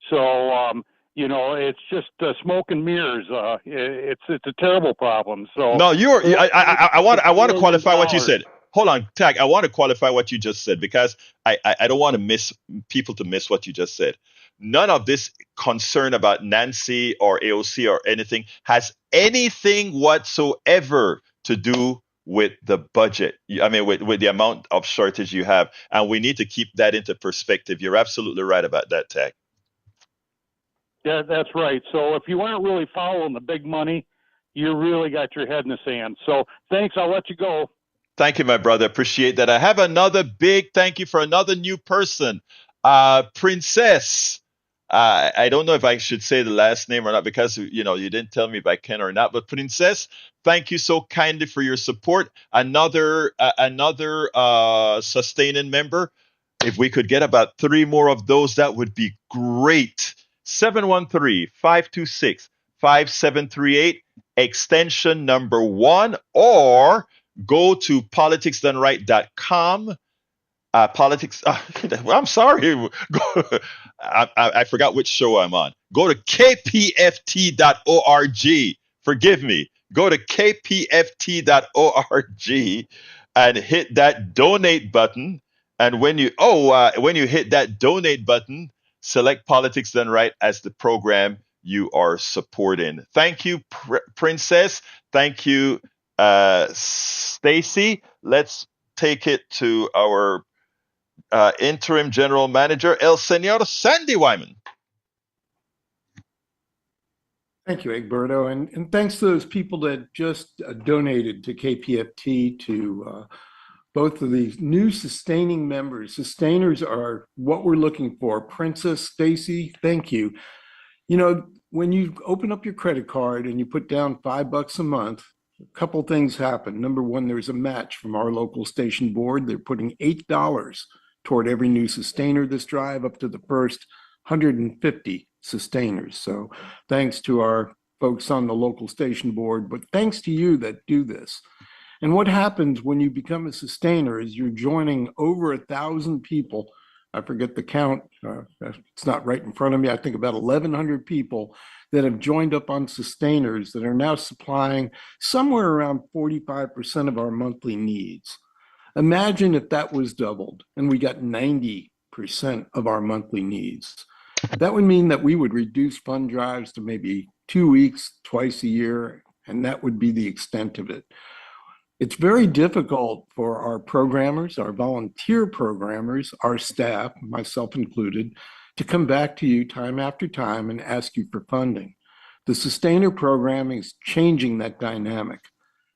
So, it's just smoke and mirrors. It's a terrible problem. So, No, you're. I want to qualify what you $4 said. Hold on, Tag. I want to qualify what you just said because I don't want to miss people to miss what you just said. None of this concern about Nancy or AOC or anything has anything whatsoever to do with the budget. I mean, with the amount of shortage you have, and we need to keep that into perspective. You're absolutely right about that, Tag. Yeah, that's right. So if you aren't really following the big money, you really got your head in the sand. So thanks. I'll let you go. Thank you, my brother. Appreciate that. I have another big thank you for another new person, Princess. I don't know if I should say the last name or not because you didn't tell me if I can or not. But Princess, thank you so kindly for your support. Another sustaining member. If we could get about 3 more of those, that would be great. 713-526-5738, extension number 1, or go to politicsdoneright.com. Politics. I'm sorry. I forgot which show I'm on. Go to kpft.org. Forgive me. Go to kpft.org and hit that donate button. And when you hit that donate button, select Politics Done Right as the program you are supporting. Thank you, Princess. Thank you, Stacy. Let's take it to our interim general manager, El Senor Sandy Wyman. Thank you, Egberto, and thanks to those people that just donated to KPFT to both of these new sustaining members. Sustainers are what we're looking for. Princess, Stacy, thank you. When you open up your credit card and you put down $5 a month, a couple things happen. Number one, there's a match from our local station board. They're putting $8 toward every new sustainer this drive up to the first 150 sustainers. So thanks to our folks on the local station board, but thanks to you that do this. And what happens when you become a sustainer is you're joining over 1,000 people. I forget the count. It's not right in front of me. I think about 1,100 people that have joined up on sustainers that are now supplying somewhere around 45% of our monthly needs. Imagine if that was doubled and we got 90% of our monthly needs. That would mean that we would reduce fund drives to maybe 2 weeks, twice a year, and that would be the extent of it. It's very difficult for our programmers, our volunteer programmers, our staff, myself included, to come back to you time after time and ask you for funding. The sustainer programming is changing that dynamic.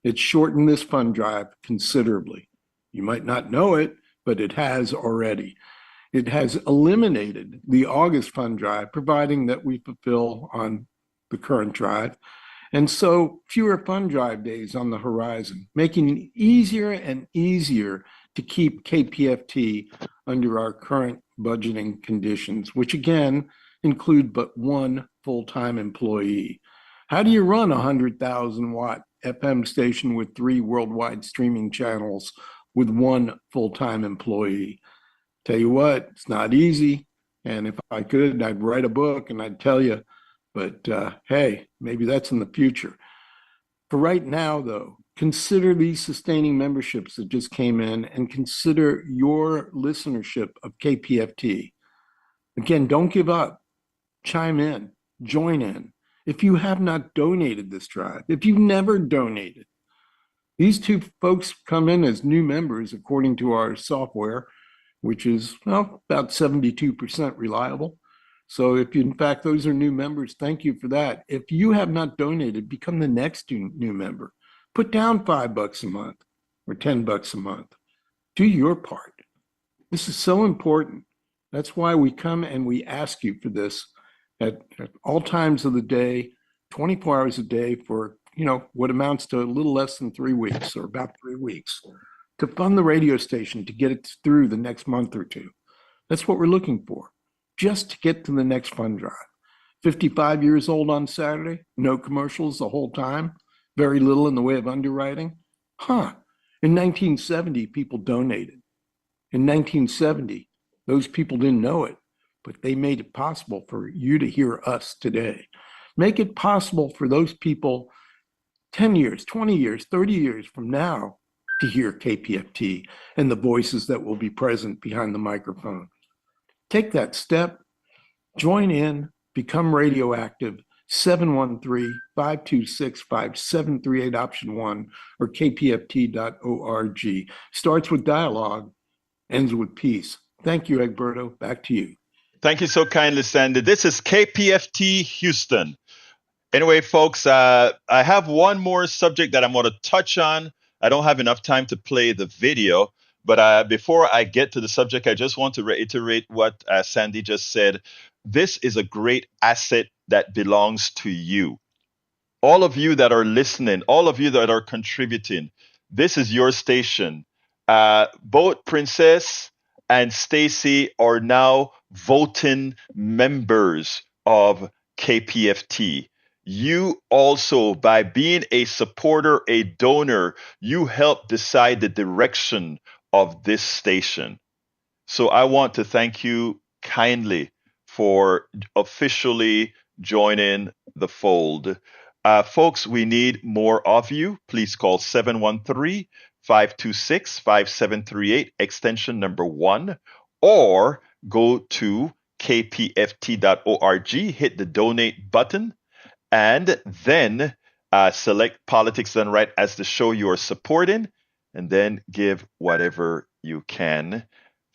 It's shortened this fund drive considerably. You might not know it, but it has already. It has eliminated the August fund drive, providing that we fulfill on the current drive. And so fewer fund drive days on the horizon, making it easier and easier to keep KPFT under our current budgeting conditions, which again include but one full-time employee. How do you run a 100,000 watt FM station with 3 worldwide streaming channels with one full-time employee? Tell you what, it's not easy. And if I could, I'd write a book and I'd tell you. But hey, maybe that's in the future. For right now, though, consider these sustaining memberships that just came in and consider your listenership of KPFT. Again, don't give up. Chime in, join in. If you have not donated this drive, if you've never donated, these 2 folks come in as new members according to our software, which is about 72% reliable. So if in fact those are new members, thank you for that. If you have not donated, become the next new member. Put down $5 a month or $10 a month. Do your part. This is so important. That's why we come and we ask you for this at all times of the day, 24 hours a day for, what amounts to a little less than 3 weeks or about 3 weeks to fund the radio station to get it through the next month or two. That's what we're looking for, just to get to the next fund drive. 55 years old on Saturday, no commercials the whole time, very little in the way of underwriting. In 1970, people donated. In 1970, those people didn't know it, but they made it possible for you to hear us today. Make it possible for those people 10 years, 20 years, 30 years from now to hear KPFT and the voices that will be present behind the microphone. Take that step, join in, become radioactive, 713-526-5738, option 1, or kpft.org. Starts with dialogue, ends with peace. Thank you, Egberto. Back to you. Thank you so kindly, Sandy. This is KPFT Houston. Anyway, folks, I have one more subject that I'm going to touch on. I don't have enough time to play the video, but before I get to the subject, I just want to reiterate what Sandy just said. This is a great asset that belongs to you. All of you that are listening, all of you that are contributing, this is your station. Both Princess and Stacy are now voting members of KPFT. You also, by being a supporter, a donor, you help decide the direction of this station. So I want to thank you kindly for officially joining the fold. Folks, we need more of you. Please call 713-526-5738, extension number 1, or go to kpft.org, hit the donate button, and then select Politics Done Right as the show you are supporting, and then give whatever you can.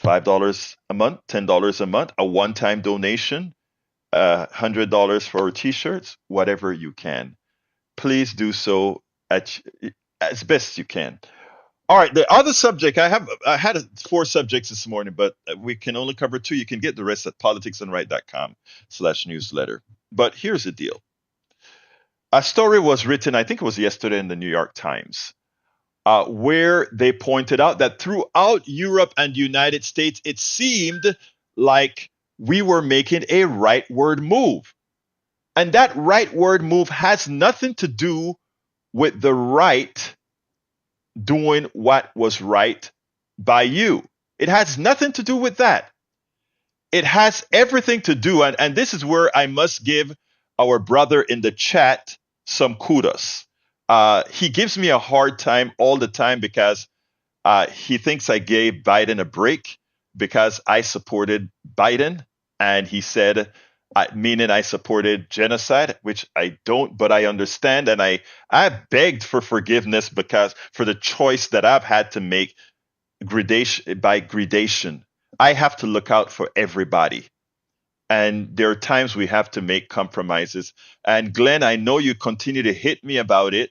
$5 a month, $10 a month, a one-time donation, $100 for t-shirts, whatever you can. Please do so as best you can. All right, the other subject, I had 4 subjects this morning, but we can only cover 2. You can get the rest at politicsandright.com/newsletter. But here's the deal. A story was written, I think it was yesterday, in the New York Times, where they pointed out that throughout Europe and the United States, it seemed like we were making a rightward move. And that rightward move has nothing to do with the right doing what was right by you. It has nothing to do with that. It has everything to do, and this is where I must give our brother in the chat some kudos. He gives me a hard time all the time because he thinks I gave Biden a break because I supported Biden. And he said, meaning I supported genocide, which I don't, but I understand. And I begged for forgiveness because for the choice that I've had to make by gradation. I have to look out for everybody. And there are times we have to make compromises. And Glenn, I know you continue to hit me about it,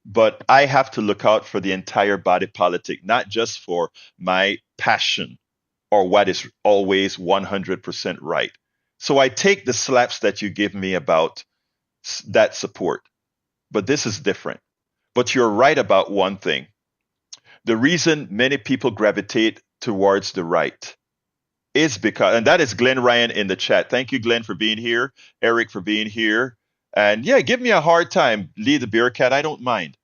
but I have to look out for the entire body politic, not just for my passion or what is always 100% right. So I take the slaps that you give me about that support, but this is different. But you're right about one thing. The reason many people gravitate towards the right is because, and that is Glenn Ryan in the chat. Thank you, Glenn, for being here. Eric for being here. And yeah, give me a hard time, Lee the Beer Cat. I don't mind.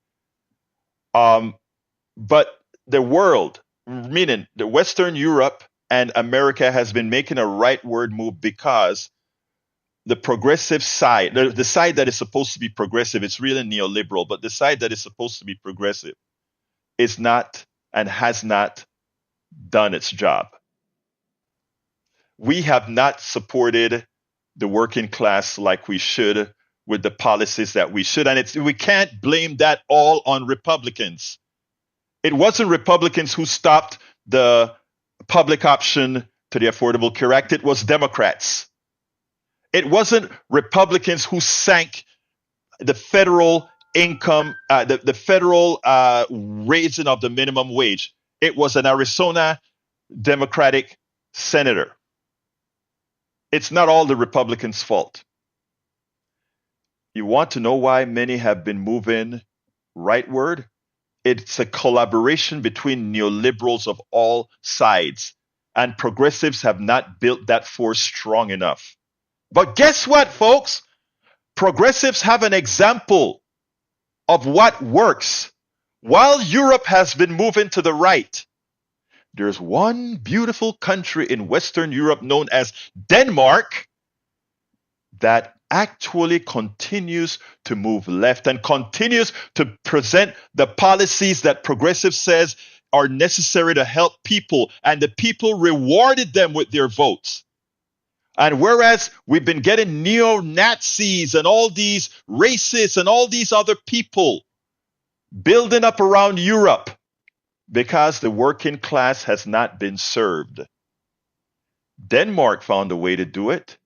But the world, meaning the Western Europe and America, has been making a rightward move because the progressive side, the side that is supposed to be progressive, it's really neoliberal, but the side that is supposed to be progressive is not and has not done its job. We have not supported the working class like we should with the policies that we should. And we can't blame that all on Republicans. It wasn't Republicans who stopped the public option to the Affordable Care Act. It was Democrats. It wasn't Republicans who sank the federal income, the federal raising of the minimum wage. It was an Arizona Democratic senator. It's not all the Republicans' fault. You want to know why many have been moving rightward? It's a collaboration between neoliberals of all sides, and progressives have not built that force strong enough. But guess what, folks? Progressives have an example of what works. While Europe has been moving to the right, there's one beautiful country in Western Europe known as Denmark that actually continues to move left and continues to present the policies that progressive says are necessary to help people, and the people rewarded them with their votes. And whereas we've been getting neo-Nazis and all these racists and all these other people building up around Europe because the working class has not been served. Denmark found a way to do it.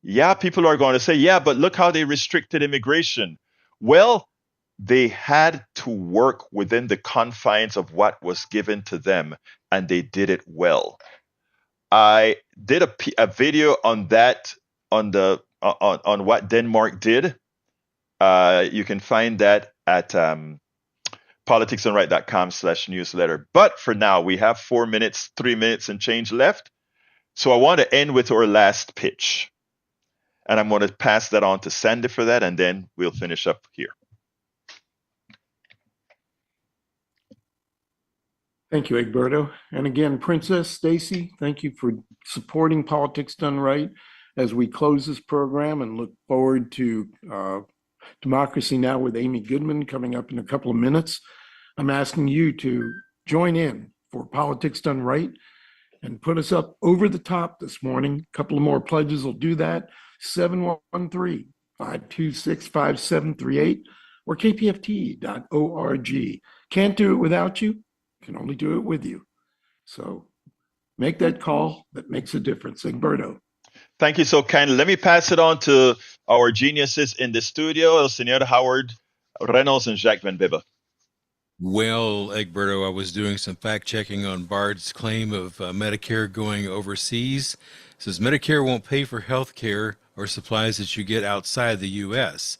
Yeah, people are going to say, yeah, but look how they restricted immigration. Well, they had to work within the confines of what was given to them, and they did it well. I did a video on that on what Denmark did. You can find that at politicsandright.com/newsletter. But for now, we have 3 minutes and change left. So I want to end with our last pitch. And I'm going to pass that on to Sandy for that, and then we'll finish up here. Thank you, Egberto. And again, Princess Stacy, thank you for supporting Politics Done Right as we close this program and look forward to Democracy Now! With Amy Goodman coming up in a couple of minutes. I'm asking you to join in for Politics Done Right and put us up over the top this morning. A couple of more pledges will do that. 713-526-5738 or kpft.org. Can't do it without you, can only do it with you. So make that call that makes a difference. Egberto. Thank you so kindly. Let me pass it on to our geniuses in the studio, El Señor Howard Reynolds and Jacques Van Bibba. Well, Egberto, I was doing some fact checking on Bard's claim of Medicare going overseas. It says Medicare won't pay for health care or supplies that you get outside the U.S.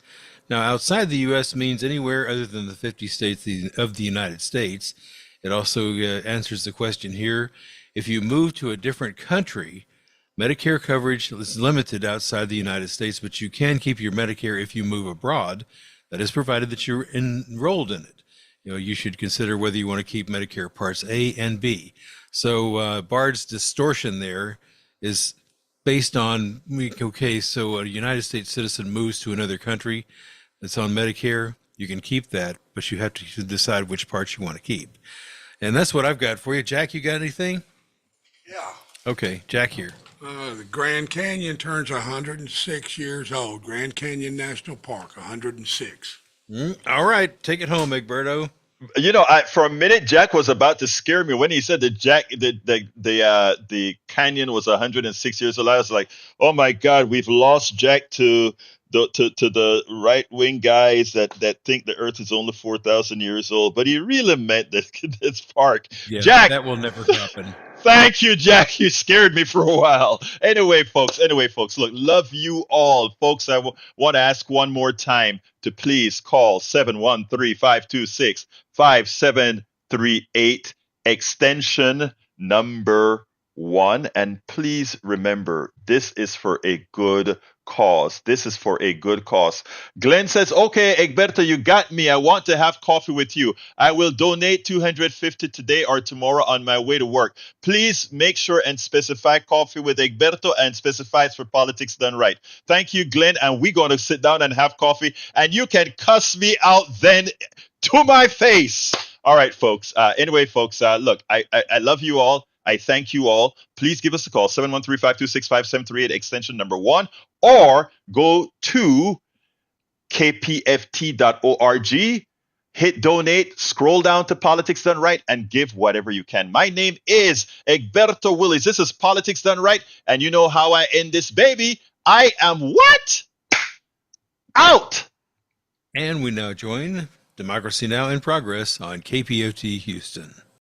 Now, outside the U.S. means anywhere other than the 50 states of the United States. It also answers the question here. If you move to a different country, Medicare coverage is limited outside the United States, but you can keep your Medicare if you move abroad. That is provided that you're enrolled in it. You should consider whether you want to keep Medicare Parts A and B. So Bard's distortion there is based on, okay, so a United States citizen moves to another country that's on Medicare, you can keep that, but you have to decide which parts you want to keep. And that's what I've got for you. Jack, you got anything? Yeah. Okay, Jack here. The Grand Canyon turns 106 years old. Grand Canyon National Park, 106. All right, take it home, Egberto. For a minute, Jack was about to scare me when he said that the canyon was 106 years old. I was like, oh my God, we've lost Jack to the right wing guys that think the Earth is only 4,000 years old. But he really meant that this park. Yeah, Jack, that will never happen. Thank you, Jack. You scared me for a while. Anyway, folks, look, love you all. Folks, I want to ask one more time to please call 713-526-5738, extension number 1. And please remember, this is for a good cause. This is for a good cause. Glenn says, okay, Egberto, you got me. I want to have coffee with you. I will donate $250 today or tomorrow on my way to work. Please make sure and specify coffee with Egberto and specify it's for Politics Done Right. Thank you, Glenn. And we're going to sit down and have coffee, and you can cuss me out then to my face. All right, folks. Anyway, folks, look, I love you all. I thank you all. Please give us a call, 713-526-5738, extension number 1, or go to kpft.org, hit donate, scroll down to Politics Done Right, and give whatever you can. My name is Egberto Willis. This is Politics Done Right, and you know how I end this baby. I am what? Out! And we now join Democracy Now! In Progress on KPFT Houston.